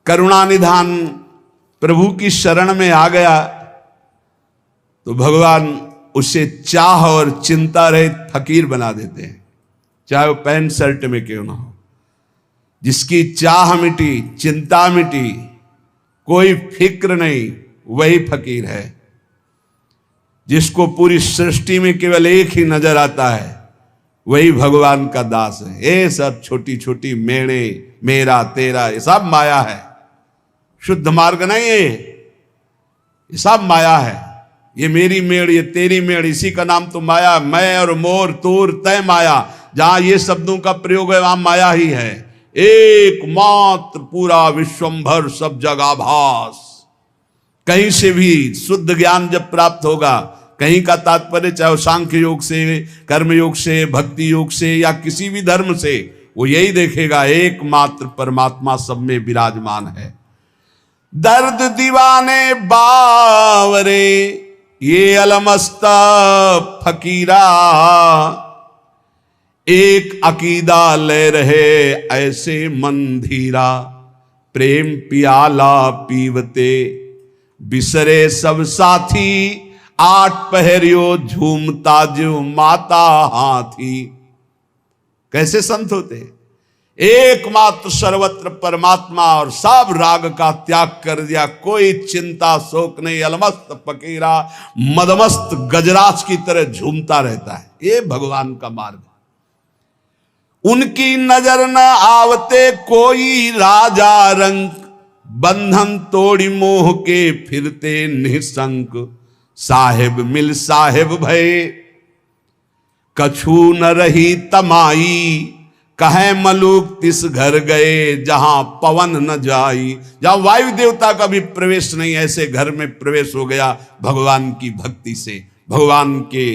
करुणानिधान प्रभु की शरण में आ गया तो भगवान उसे चाह और चिंता रहित फकीर बना देते हैं, चाहे वो पैंट शर्ट में क्यों ना हो। जिसकी चाह मिटी, चिंता मिटी, कोई फिक्र नहीं, वही फकीर है। जिसको पूरी सृष्टि में केवल एक ही नजर आता है, वही भगवान का दास है। ये सब छोटी छोटी मेड़े, मेरा तेरा, ये सब माया है, शुद्ध मार्ग नहीं है, ये सब माया है। ये मेरी मेड़, ये तेरी मेड़, इसी का नाम तो माया। मैं और मोर, तोर, तय माया, जहां ये शब्दों का प्रयोग है वहां माया ही है। एकमात्र पूरा विश्वंभर सब जगह भास। कहीं से भी शुद्ध ज्ञान जब प्राप्त होगा, कहीं का तात्पर्य चाहे सांख्य योग से, कर्म योग से, भक्ति योग से या किसी भी धर्म से, वो यही देखेगा एकमात्र परमात्मा सब में विराजमान है। दर्द दीवाने बावरे ये अलमस्ता फकीरा, एक अकीदा ले रहे ऐसे मंधीरा। प्रेम पियाला पीवते बिसरे सब साथी, आठ पहरियो झूमता जो माता हाथी। कैसे संत होते? एकमात्र सर्वत्र परमात्मा और सब राग का त्याग कर दिया, कोई चिंता शोक नहीं। अलमस्त फकीरा मदमस्त गजराज की तरह झूमता रहता है। ये भगवान का मार्ग। उनकी नजर न आवते कोई राजा रंक, बंधन तोड़ी मोह के फिरते निसंक। साहेब मिल साहेब भय कछु न रही तमाई, कहे मलूक तिस घर गए जहां पवन न जाई। जहां वायु देवता का भी प्रवेश नहीं, ऐसे घर में प्रवेश हो गया भगवान की भक्ति से, भगवान के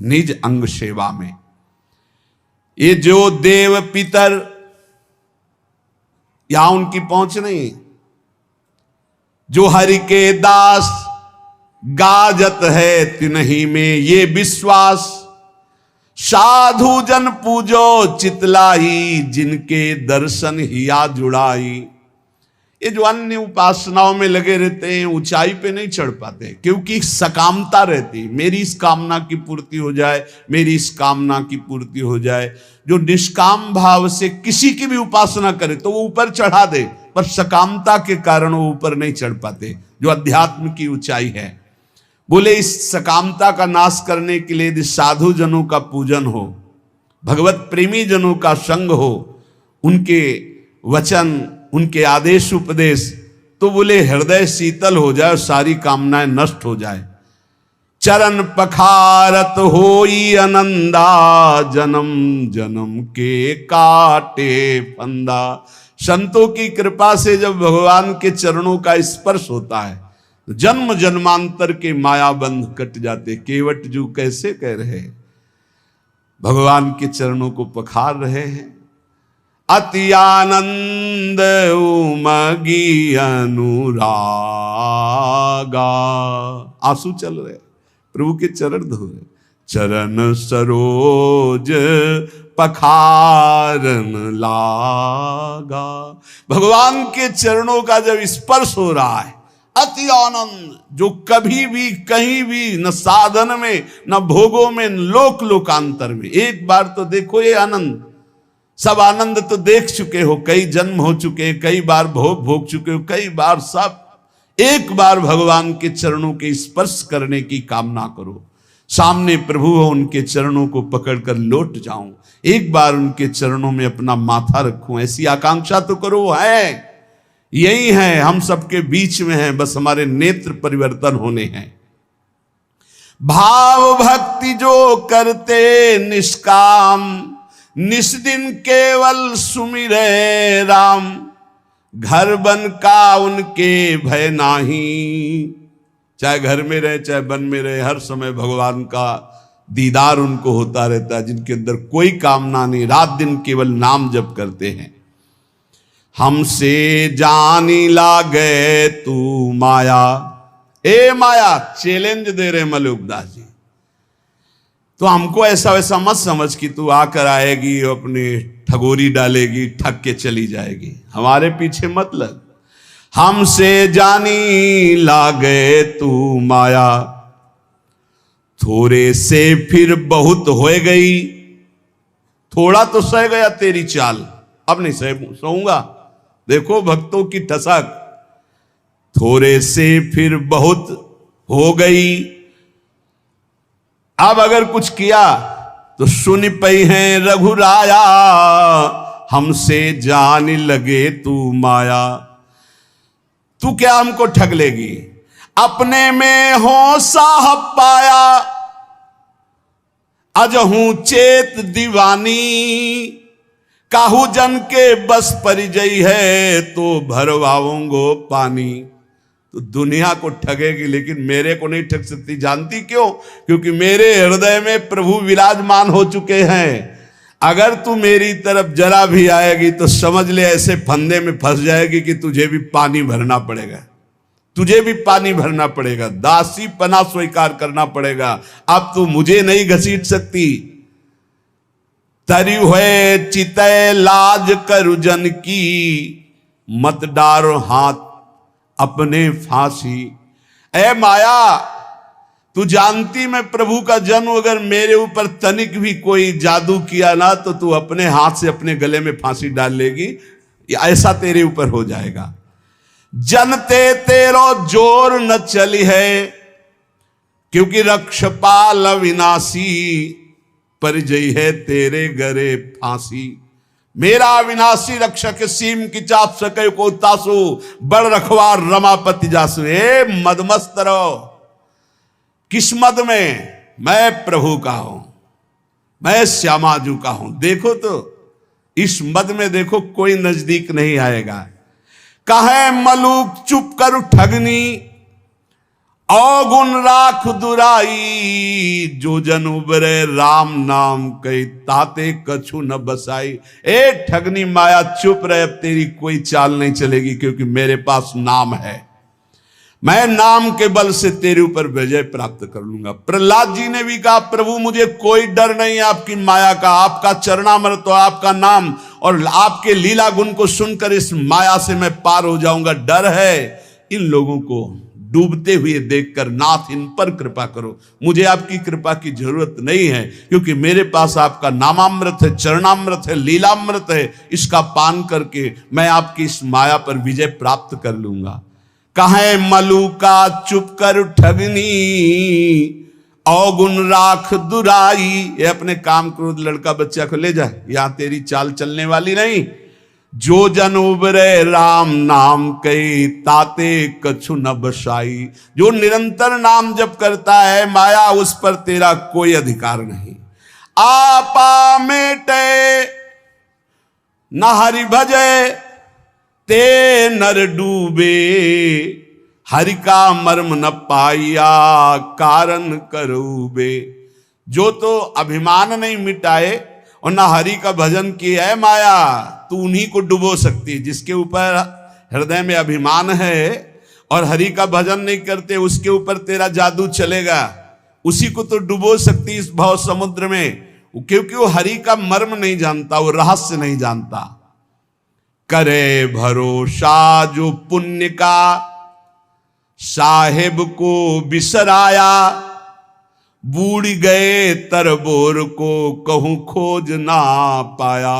निज अंग सेवा में। ये जो देव पितर, यहां उनकी पहुंच नहीं। जो हरि के दास गाजत है तिन्ही में ये विश्वास। साधु जन पूजो चितलाई, जिनके दर्शन हिया जुड़ाई। ये जो अन्य उपासनाओं में लगे रहते हैं, ऊंचाई पे नहीं चढ़ पाते, क्योंकि सकामता रहती। मेरी इस कामना की पूर्ति हो जाए, मेरी इस कामना की पूर्ति हो जाए। जो निष्काम भाव से किसी की भी उपासना करे तो वो ऊपर चढ़ा दे, पर सकामता के कारण वो ऊपर नहीं चढ़ पाते। जो अध्यात्म की ऊंचाई है बोले इस सकामता का नाश करने के लिए यदि साधु जनों का पूजन हो, भगवत प्रेमी जनों का संग हो, उनके वचन, उनके आदेश उपदेश, तो बोले हृदय शीतल हो जाए और सारी कामनाएं नष्ट हो जाए। चरण पखारत होई आनंदा, जन्म जन्म के काटे फंदा। संतों की कृपा से जब भगवान के चरणों का स्पर्श होता है, जन्म जन्मांतर के माया बंध कट जाते। केवट जू कैसे कह रहे, भगवान के चरणों को पखार रहे हैं। अति आनंद उमगी अनुरागा, आंसू चल रहे, प्रभु के चरण धो रहे। चरण सरोज पखारन लागा, भगवान के चरणों का जब स्पर्श हो रहा है, अति आनंद, जो कभी भी कहीं भी न साधन में न भोगों में, लोक लोकांतर में। एक बार तो देखो ये आनंद, सब आनंद तो देख चुके हो, कई जन्म हो चुके, कई बार भोग भोग चुके हो, कई बार सब। एक बार भगवान के चरणों के स्पर्श करने की कामना करो। सामने प्रभु हो, उनके चरणों को पकड़कर लौट जाऊं, एक बार उनके चरणों में अपना माथा रखूं, ऐसी आकांक्षा तो करो। है यही है, हम सबके बीच में है, बस हमारे नेत्र परिवर्तन होने हैं। भाव भक्ति जो करते निष्काम, निस्दिन केवल सुमिरे राम। घर बन का उनके भय नाही, चाहे घर में रहे चाहे वन में रहे, हर समय भगवान का दीदार उनको होता रहता है, जिनके अंदर कोई कामना नहीं, रात दिन केवल नाम जप करते हैं। हमसे जानी लागे तू माया, ए माया, चैलेंज दे रहे मलुकदास जी। तो हमको ऐसा वैसा मत समझ कि तू आकर आएगी, अपनी ठगोरी डालेगी, ठग के चली जाएगी, हमारे पीछे मत लग। हमसे जानी लागे तू माया, थोड़े से फिर बहुत हो गई। थोड़ा तो सह गया तेरी चाल, अब नहीं सहूंगा। देखो भक्तों की ठसक, थोड़े से फिर बहुत हो गई। अब अगर कुछ किया तो सुन पई है रघुराया, हमसे जान लगे तू माया। तू क्या हमको ठग लेगी, अपने में हो साहब पाया। अजहू चेत दीवानी, काहू जन के बस परिजई है, तो भरवाऊंगो पानी। तो दुनिया को ठगेगी लेकिन मेरे को नहीं ठग सकती। जानती क्यों? क्योंकि मेरे हृदय में प्रभु विराजमान हो चुके हैं। अगर तू मेरी तरफ जरा भी आएगी तो समझ ले ऐसे फंदे में फंस जाएगी कि तुझे भी पानी भरना पड़ेगा, तुझे भी पानी भरना पड़ेगा, दासी पना स्वीकार करना पड़ेगा। अब तू मुझे नहीं घसीट सकती। तरी हुए चितय लाज करु जन की, मत डारो हाथ अपने फांसी। ए माया, तू जानती मैं प्रभु का जन्म अगर मेरे ऊपर तनिक भी कोई जादू किया ना, तो तू अपने हाथ से अपने गले में फांसी डाल लेगी, ऐसा तेरे ऊपर हो जाएगा। जनते तेरो जोर न चली है, क्योंकि रक्षपाल अविनाशी, परिजय है तेरे गरे फांसी। मेरा अविनाशी रक्षक सीम की चाप सके को तासु, बड़ रखवार रमापति जासु। ए मदमस्त रहो, किस मद में? मैं प्रभु का हूं, मैं श्यामाजू का हूं। देखो तो इस मद में देखो कोई नजदीक नहीं आएगा। कहे मलूक चुप कर ठगनी, अवगुण राख दुराई। जो जन उबरे राम नाम कही, ताते कछु न बसाई। ए ठगनी माया चुप रहे, अब तेरी कोई चाल नहीं चलेगी, क्योंकि मेरे पास नाम है। मैं नाम के बल से तेरे ऊपर विजय प्राप्त कर लूंगा। प्रहलाद जी ने भी कहा, प्रभु मुझे कोई डर नहीं आपकी माया का, आपका चरणामृत तो आपका नाम और आपके लीला गुण को सुनकर इस माया से मैं पार हो जाऊंगा। डर है इन लोगों को डूबते हुए देखकर, नाथ इन पर कृपा करो। मुझे आपकी कृपा की जरूरत नहीं है, क्योंकि मेरे पास आपका नामामृत है, चरणामृत है, लीलामृत है। इसका पान करके मैं आपकी इस माया पर विजय प्राप्त कर लूंगा। कहे मलूका चुप कर ठगनी, अवगुण राख दुराई। ये अपने काम क्रोध लड़का बच्चा को ले जा, यहां तेरी चाल चलने वाली नहीं। जो जन उबरे राम नाम कई, ताते कछु न बसाई। जो निरंतर नाम जप करता है, माया उस पर तेरा कोई अधिकार नहीं। आपा मेटे न हरि भजे, ते नर डूबे। हरि का मर्म न पाया, कारण करूबे। जो तो अभिमान नहीं मिटाए और ना हरि का भजन किया है, माया तू उन्हीं को डुबो सकती है। जिसके ऊपर हृदय में अभिमान है और हरि का भजन नहीं करते, उसके ऊपर तेरा जादू चलेगा। उसी को तो डुबो सकती इस भव समुद्र में, क्योंकि वो हरि का मर्म नहीं जानता, वो रहस्य नहीं जानता। करे भरोसा जो पुण्य का, साहेब को बिसराया। बूढ़ गए तरबोर को, कहूं खोज ना पाया।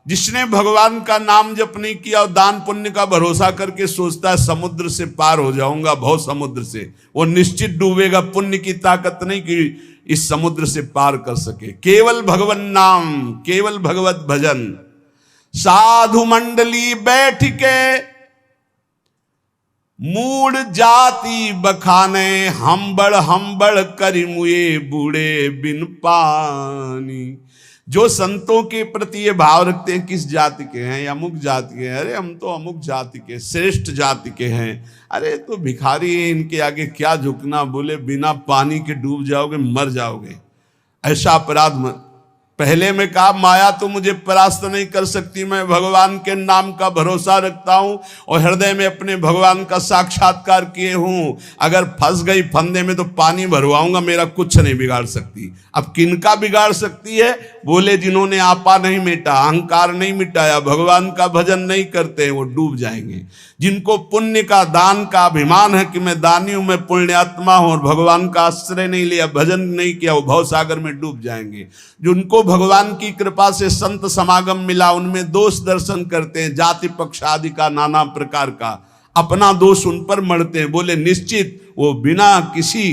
जिसने भगवान का नाम जप नहीं किया और दान पुण्य का भरोसा करके सोचता है समुद्र से पार हो जाऊंगा, भव समुद्र से, वो निश्चित डूबेगा। पुण्य की ताकत नहीं कि इस समुद्र से पार कर सके। केवल भगवान नाम, केवल भगवत भजन। साधु मंडली बैठ के मूड जाति बखाने, हम बड़ करी मुए बूढ़े बिन पानी। जो संतों के प्रति ये भाव रखते हैं, किस जाति के हैं, अमुक जाति के हैं, अरे हम तो अमुक जाति के, श्रेष्ठ जाति के हैं, अरे तो भिखारी हैं, इनके आगे क्या झुकना। बोले बिना पानी के डूब जाओगे, मर जाओगे। ऐसा अपराध पहले में कहा, माया तो मुझे परास्त नहीं कर सकती, मैं भगवान के नाम का भरोसा रखता हूं और हृदय में अपने भगवान का साक्षात्कार किए हूं। अगर फंस गई फंदे में तो पानी भरवाऊंगा, मेरा कुछ नहीं बिगाड़ सकती। अब किनका बिगाड़ सकती है? बोले जिन्होंने आपा नहीं मिटा, अहंकार नहीं मिटाया, भगवान का भजन नहीं करते, वो डूब जाएंगे। जिनको पुण्य का, दान का अभिमान है कि मैं दानी हूं, मैं पुण्यात्मा हूं, और भगवान का आश्रय नहीं लिया, भजन नहीं किया, वो भवसागर में डूब जाएंगे। जिनको भगवान की कृपा से संत समागम मिला, उनमें दोष दर्शन करते हैं, जाति पक्ष आदि का, नाना प्रकार का, अपना दोष उन पर मढ़ते हैं। बोले निश्चित वो बिना किसी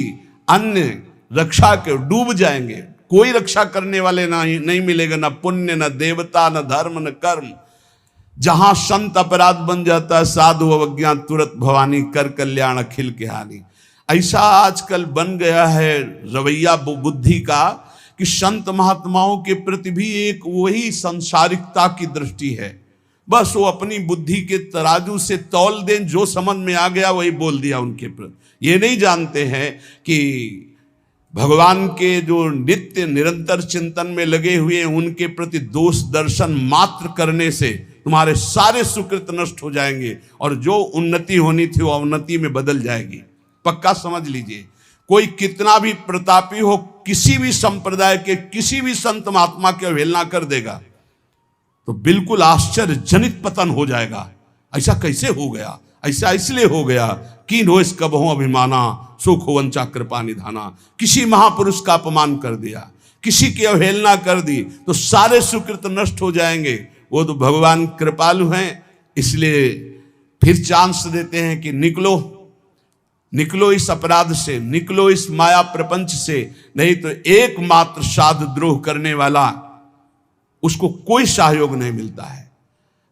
अन्य रक्षा के डूब जाएंगे। कोई रक्षा करने वाले नहीं मिलेगा, ना पुण्य, न देवता, न धर्म, न कर्म। जहां संत अपराध बन जाता है, साधु अवज्ञा तुरंत भवानी, कर कल्याण अखिल के हानि। ऐसा आजकल बन गया है रवैया बुद्धि का कि संत महात्माओं के प्रति भी एक वही संसारिकता की दृष्टि है। बस वो अपनी बुद्धि के तराजू से तौल दें, जो समझ में आ गया वही बोल दिया उनके प्रति। ये नहीं जानते हैं कि भगवान के जो नित्य निरंतर चिंतन में लगे हुए हैं, उनके प्रति दोष दर्शन मात्र करने से तुम्हारे सारे सुकृत नष्ट हो जाएंगे और जो उन्नति होनी थी वो अवनति में बदल जाएगी। पक्का समझ लीजिए। कोई कितना भी प्रतापी हो, किसी भी संप्रदाय के किसी भी संत महात्मा की अवहेलना कर देगा तो बिल्कुल आश्चर्यजनित पतन हो जाएगा। ऐसा कैसे हो गया? ऐसा इसलिए हो गया कि नो इस कबहू अभिमाना, सुख वंचा कृपा निधाना। किसी महापुरुष का अपमान कर दिया, किसी की अवहेलना कर दी तो सारे सुकृत नष्ट हो जाएंगे। वो तो भगवान कृपालु हैं, इसलिए फिर चांस देते हैं कि निकलो, निकलो इस अपराध से, निकलो इस माया प्रपंच से, नहीं तो एकमात्र साध द्रोह करने वाला, उसको कोई सहयोग नहीं मिलता है।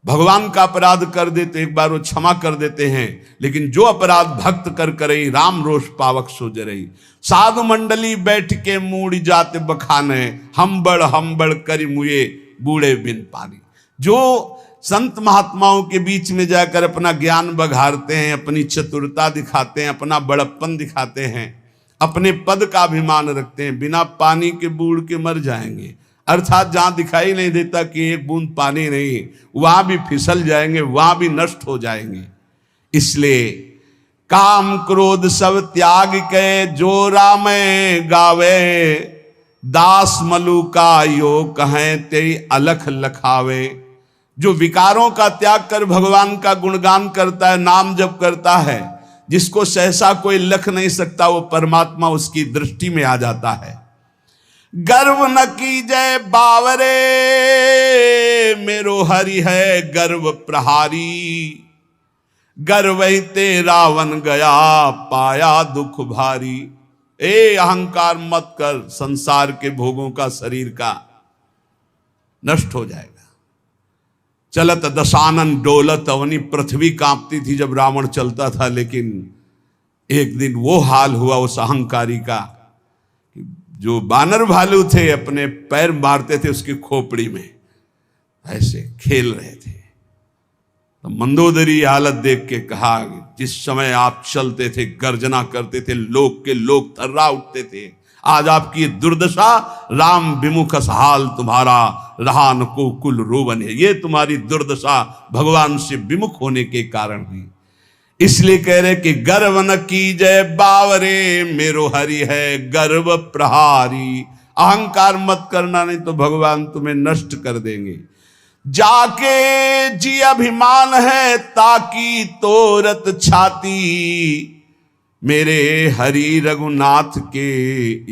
भगवान का अपराध कर देते एक बार वो क्षमा कर देते हैं, लेकिन जो अपराध भक्त कर करई, राम रोष पावक सो जरई। साधु मंडली बैठ के मूड जाते बखाने, हम बड़ करी मुए बूढ़े बिन पानी। जो संत महात्माओं के बीच में जाकर अपना ज्ञान बघारते हैं, अपनी चतुरता दिखाते हैं, अपना बड़प्पन दिखाते हैं, अपने पद का अभिमान रखते हैं, बिना पानी के बूढ़ के मर जाएंगे। अर्थात जहां दिखाई नहीं देता कि एक बूंद पानी नहीं, वहां भी फिसल जाएंगे, वहां भी नष्ट हो जाएंगे। इसलिए काम क्रोध सब त्याग के, जो राम गावे, दास मलु का यो कहें तेरी अलख लखावे। जो विकारों का त्याग कर भगवान का गुणगान करता है, नाम जप करता है, जिसको सहसा कोई लख नहीं सकता, वो परमात्मा उसकी दृष्टि में आ जाता है। गर्व न कीजय बावरे, मेरो हरि है गर्व प्रहारी। गर्वहिते रावण गया पाया दुख भारी। ए अहंकार मत कर, संसार के भोगों का, शरीर का नष्ट हो जाएगा। चलत दशानन डोलत अवनी, पृथ्वी कांपती थी जब रावण चलता था, लेकिन एक दिन वो हाल हुआ उस अहंकारी का, जो बानर भालू थे अपने पैर मारते थे उसकी खोपड़ी में, ऐसे खेल रहे थे। तो मंदोदरी हालत देख के कहा, जिस समय आप चलते थे, गर्जना करते थे, लोग के लोग थर्रा उठते थे, आज आपकी दुर्दशा, राम विमुख हाल तुम्हारा, रहा न को कुल रोवन है। ये तुम्हारी दुर्दशा भगवान से विमुख होने के कारण हुई। इसलिए कह रहे कि गर्व न कीजय बावरे, मेरो हरि है गर्व प्रहारी। अहंकार मत करना, नहीं तो भगवान तुम्हें नष्ट कर देंगे। जाके जी अभिमान है ताकि तोरत छाती, मेरे हरि रघुनाथ के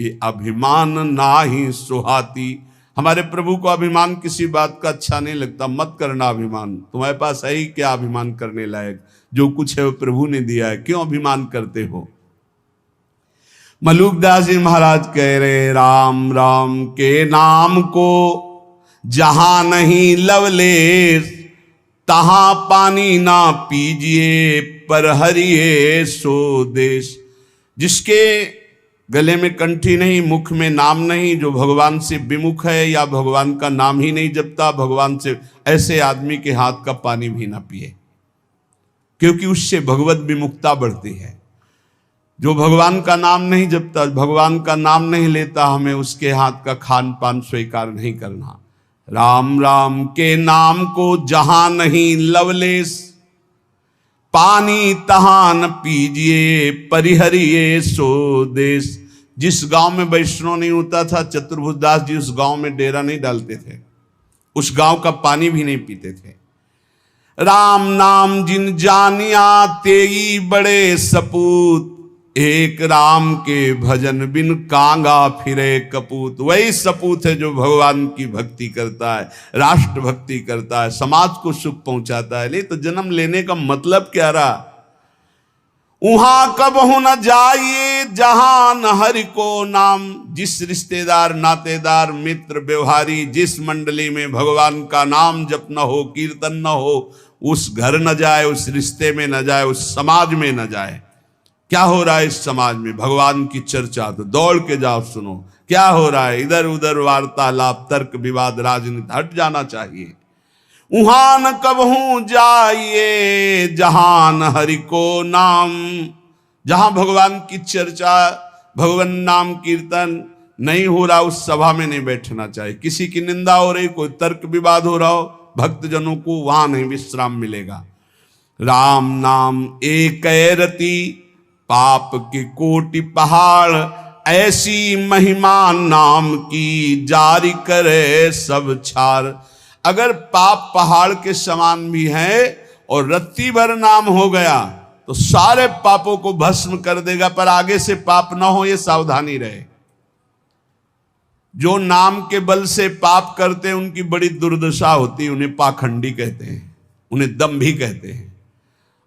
ये अभिमान नाही सुहाती। हमारे प्रभु को अभिमान किसी बात का अच्छा नहीं लगता। मत करना अभिमान, तुम्हारे पास है ही क्या अभिमान करने लायक? जो कुछ है वो प्रभु ने दिया है, क्यों अभिमान करते हो? मलुकदास जी महाराज कह रहे, राम राम के नाम को जहां नहीं लवलेश, तहां पानी ना पीजिए, पर हरिये सो देश। जिसके गले में कंठी नहीं, मुख में नाम नहीं, जो भगवान से विमुख है या भगवान का नाम ही नहीं जपता भगवान से, ऐसे आदमी के हाथ का पानी भी ना पिए, क्योंकि उससे भगवत विमुखता बढ़ती है। जो भगवान का नाम नहीं जपता, भगवान का नाम नहीं लेता, हमें उसके हाथ का खान पान स्वीकार नहीं करना। राम राम के नाम को जहां नहीं लवलेस, पानी तहां न पीजिए, परिहरिये सो देश। जिस गांव में वैष्णव नहीं होता था, चतुर्भुज दास जी उस गांव में डेरा नहीं डालते थे, उस गांव का पानी भी नहीं पीते थे। राम नाम जिन जानिया तेई बड़े सपूत, एक राम के भजन बिन कांगा फिरे कपूत। वही सपूत है जो भगवान की भक्ति करता है, राष्ट्र भक्ति करता है, समाज को सुख पहुंचाता है। नहीं तो जन्म लेने का मतलब क्या रहा? उहां कबहु न जाइए जहां न हरि को नाम। जिस रिश्तेदार, नातेदार, मित्र, व्यवहारी, जिस मंडली में भगवान का नाम जप न हो, कीर्तन न हो, उस घर न जाए, उस रिश्ते में न जाए, उस समाज में न जाए। क्या हो रहा है इस समाज में? भगवान की चर्चा तो दौड़ के जाओ सुनो। क्या हो रहा है? इधर उधर वार्तालाप, तर्क विवाद, राजनीति, हट जाना चाहिए। उहां न कबहू जाइए जहां न हरि को नाम। जहां भगवान की चर्चा, भगवान नाम कीर्तन नहीं हो रहा, उस सभा में नहीं बैठना चाहिए। किसी की निंदा हो रही, कोई तर्क विवाद हो रहा हो, भक्तजनों को वहां नहीं विश्राम मिलेगा। राम नाम एक रति, पाप के कोटि पहाड़, ऐसी महिमा नाम की जारी करे सब छाड़। अगर पाप पहाड़ के समान भी है और रत्ती भर नाम हो गया तो सारे पापों को भस्म कर देगा, पर आगे से पाप ना हो ये सावधानी रहे। जो नाम के बल से पाप करते हैं उनकी बड़ी दुर्दशा होती है, उन्हें पाखंडी कहते हैं, उन्हें दंभी कहते हैं।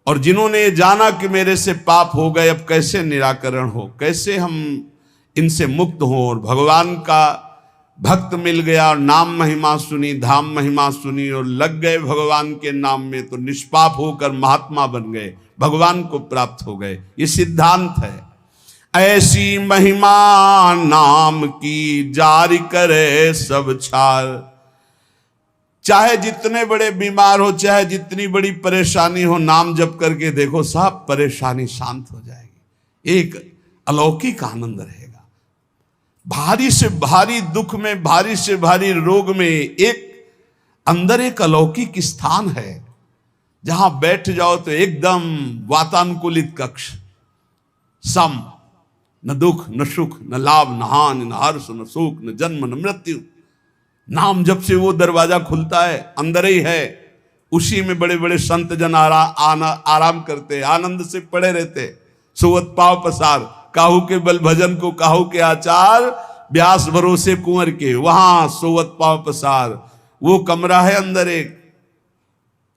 और जिन्होंने जाना कि मेरे से पाप हो गए, अब कैसे निराकरण हो, कैसे हम इनसे मुक्त हों, और भगवान का भक्त मिल गया और नाम महिमा सुनी, धाम महिमा सुनी और लग गए भगवान के नाम में, तो निष्पाप होकर महात्मा बन गए, भगवान को प्राप्त हो गए। ये सिद्धांत है। ऐसी महिमा नाम की जारी करे सब छार। चाहे जितने बड़े बीमार हो, चाहे जितनी बड़ी परेशानी हो, नाम जप करके देखो, सब परेशानी शांत हो जाएगी। एक अलौकिक आनंद रहेगा। भारी से भारी दुख में, भारी से भारी रोग में एक अंदर एक अलौकिक स्थान है, जहां बैठ जाओ तो एकदम वातानुकूलित कक्ष, सम, न दुख न सुख, न लाभ न हानि, न हर्ष न शोक, न जन्म न मृत्यु। नाम जब से वो दरवाजा खुलता है, अंदर ही है। उसी में बड़े बड़े संत जन आराम करते, आनंद से पड़े रहते। सोवत पाव पसार, काहू के बल भजन को काहू के आचार, व्यास भरोसे कुंवर के, वहां सोवत पाव पसार। वो कमरा है अंदर एक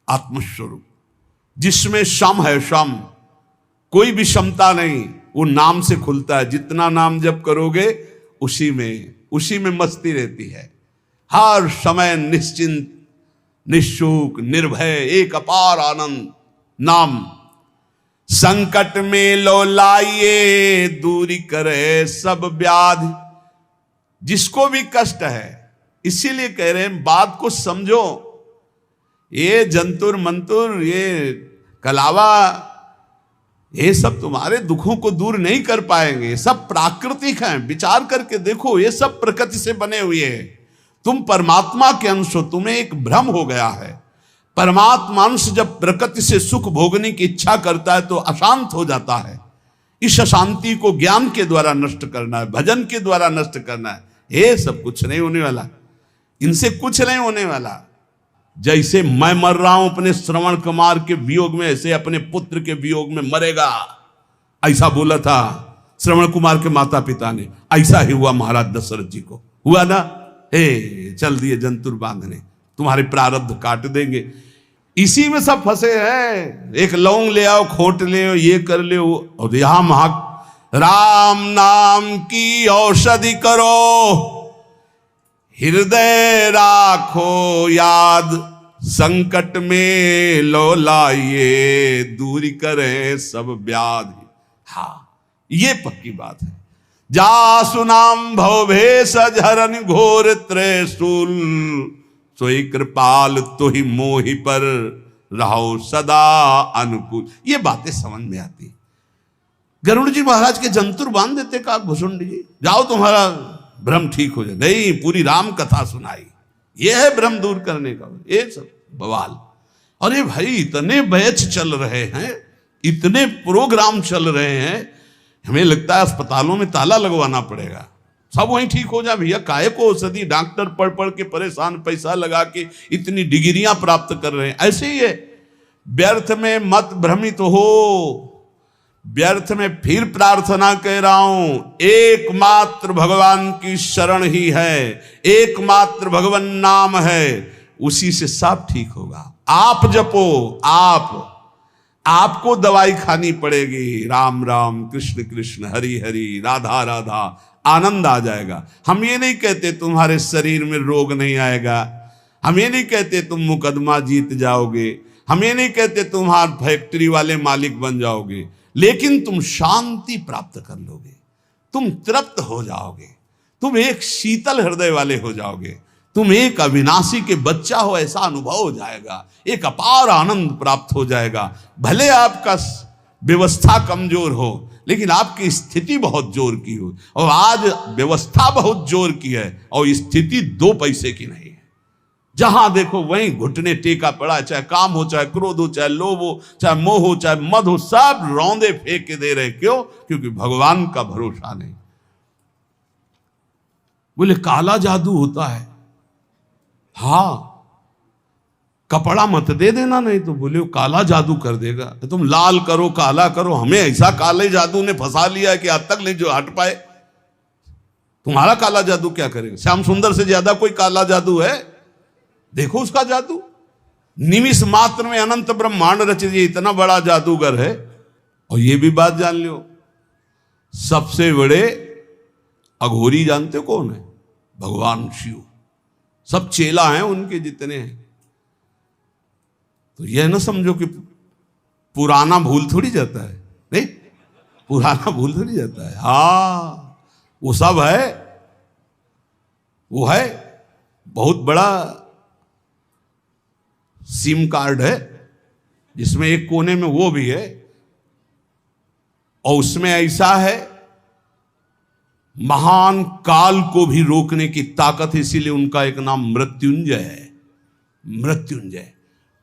आत्मस्वरूप, जिसमें शम है, शम, कोई भी क्षमता नहीं, वो नाम से खुलता है। जितना नाम जप करोगे उसी में मस्ती रहती है। हर समय निश्चिंत, निशुक, निर्भय, एक अपार आनंद नाम। संकट में लो लाइए, दूरी करे सब व्याधि। जिसको भी कष्ट है, इसीलिए कह रहे हैं बात को समझो। ये जंतुर मंतुर, ये कलावा, ये सब तुम्हारे दुखों को दूर नहीं कर पाएंगे। ये सब प्राकृतिक हैं। विचार करके देखो, ये सब प्रकृति से बने हुए हैं। तुम परमात्मा के अंश हो, तुम्हें एक भ्रम हो गया है। परमात्मा अंश जब प्रकृति से सुख भोगने की इच्छा करता है तो अशांत हो जाता है। इस अशांति को ज्ञान के द्वारा नष्ट करना है, भजन के द्वारा नष्ट करना है। ये सब कुछ नहीं होने वाला, इनसे कुछ नहीं होने वाला। जैसे मैं मर रहा हूं अपने श्रवण कुमार के वियोग में, ऐसे अपने पुत्र के वियोग में मरेगा। ऐसा बोला था श्रवण कुमार के माता पिता ने। ऐसा ही हुआ महाराज दशरथ जी को, हुआ ना। हे, चल दिए जंतुर बांधने, तुम्हारे प्रारब्ध काट देंगे। इसी में सब फंसे हैं। एक लौंग ले आओ, खोट ले आओ, ये कर ले, और यहां राम नाम की औषधि करो, हृदय राखो याद, संकट में लो लाइए, दूरी करें सब व्याधि। हाँ, ये पक्की बात है। जा सुनाम भवभेष झरन घोर त्रिशूल, सोई कृपाल तो ही मोहि पर रहो सदा अनुकूल। ये बातें समझ में आती। गरुड़ जी महाराज के जंतुर बांध देते का भुसुंडी जी, जाओ तुम्हारा भ्रम ठीक हो जाए। नहीं, पूरी राम कथा सुनाई। ये है भ्रम दूर करने का, ये सब बवाल। अरे भाई, इतने बैच चल रहे हैं, इतने प्रोग्राम चल रहे हैं, हमें लगता है अस्पतालों में ताला लगवाना पड़ेगा, सब वहीं ठीक हो जाए। भैया काहे को औषधि, डॉक्टर पढ़ पढ़ के परेशान, पैसा लगा के इतनी डिग्रियां प्राप्त कर रहे हैं। ऐसे ही है, व्यर्थ में मत भ्रमित हो। व्यर्थ में फिर प्रार्थना कह रहा हूं, एकमात्र भगवान की शरण ही है, एकमात्र भगवान नाम है, उसी से सब ठीक होगा। आप जपो, आपको दवाई खानी पड़ेगी। राम राम, कृष्ण कृष्ण, हरि हरि, राधा राधा, आनंद आ जाएगा। हम ये नहीं कहते तुम्हारे शरीर में रोग नहीं आएगा, हम ये नहीं कहते तुम मुकदमा जीत जाओगे, हम ये नहीं कहते तुम्हारे फैक्ट्री वाले मालिक बन जाओगे, लेकिन तुम शांति प्राप्त कर लोगे, तुम तृप्त हो जाओगे, तुम एक शीतल हृदय वाले हो जाओगे, तुम एक अविनाशी के बच्चा हो ऐसा अनुभव हो जाएगा, एक अपार आनंद प्राप्त हो जाएगा। भले आपका व्यवस्था कमजोर हो, लेकिन आपकी स्थिति बहुत जोर की हो। और आज व्यवस्था बहुत जोर की है और स्थिति 2 पैसे की नहीं है। जहां देखो वहीं घुटने टेका पड़ा, चाहे काम हो, चाहे क्रोध हो, चाहे लोभ हो, चाहे मोह हो, चाहे मद हो, सब रौंदे फेंक के दे रहे। क्यों? क्योंकि भगवान का भरोसा नहीं। बोले काला जादू होता है। हाँ, कपड़ा मत दे देना, नहीं तो बोले वो काला जादू कर देगा। तुम लाल करो, काला करो, हमें ऐसा काले जादू ने फंसा लिया कि आज तक नहीं जो हट पाए। तुम्हारा काला जादू क्या करेगा? श्याम सुंदर से ज्यादा कोई काला जादू है? देखो उसका जादू, निमिष मात्र में अनंत ब्रह्मांड रच दिए, इतना बड़ा जादूगर है। और ये भी बात जान लो, सबसे बड़े अघोरी जानते कौन है? भगवान शिव। सब चेला हैं उनके जितने हैं। तो यह ना समझो कि पुराना भूल थोड़ी जाता है, नहीं, पुराना भूल थोड़ी जाता है। हाँ, वो सब है, वो है बहुत बड़ा सिम कार्ड है, जिसमें एक कोने में वो भी है, और उसमें ऐसा है महान काल को भी रोकने की ताकत, इसीलिए उनका एक नाम मृत्युंजय है। मृत्युंजय,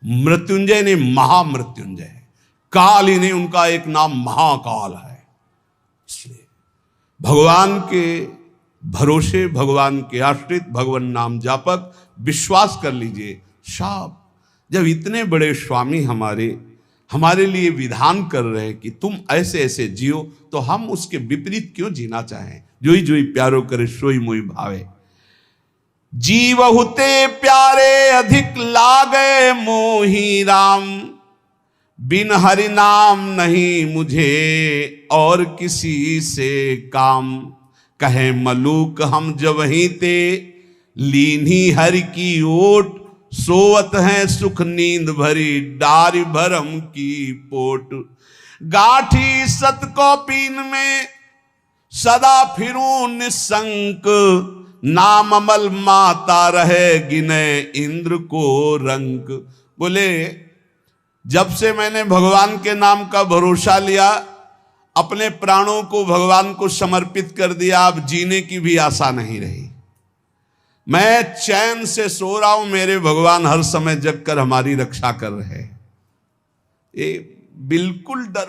मृत्युंजय नहीं महामृत्युंजय है, काल ही नहीं, उनका एक नाम महाकाल है। इसलिए भगवान के भरोसे, भगवान के आश्रित, भगवान नाम जापक, विश्वास कर लीजिए। साहब, जब इतने बड़े स्वामी हमारे लिए विधान कर रहे हैं कि तुम ऐसे ऐसे जियो, तो हम उसके विपरीत क्यों जीना चाहें? जोई जोई प्यारो करे सोई मोई भावे। जीव हुते प्यारे अधिक लागे मोही राम, बिन हरि नाम नहीं मुझे और किसी से काम। कहे मलूक हम जब ही ते लीनी हरि की ओट। सोवत है सुख नींद भरी डारी भरम की पोट। गाठी सत को पीन में सदा फिरूं निसंक। नाम अमल माता रहे गिने इंद्र को रंक। बोले जब से मैंने भगवान के नाम का भरोसा लिया, अपने प्राणों को भगवान को समर्पित कर दिया, अब जीने की भी आशा नहीं रही। मैं चैन से सो रहा हूं, मेरे भगवान हर समय जग कर हमारी रक्षा कर रहे हैं। ये बिल्कुल डर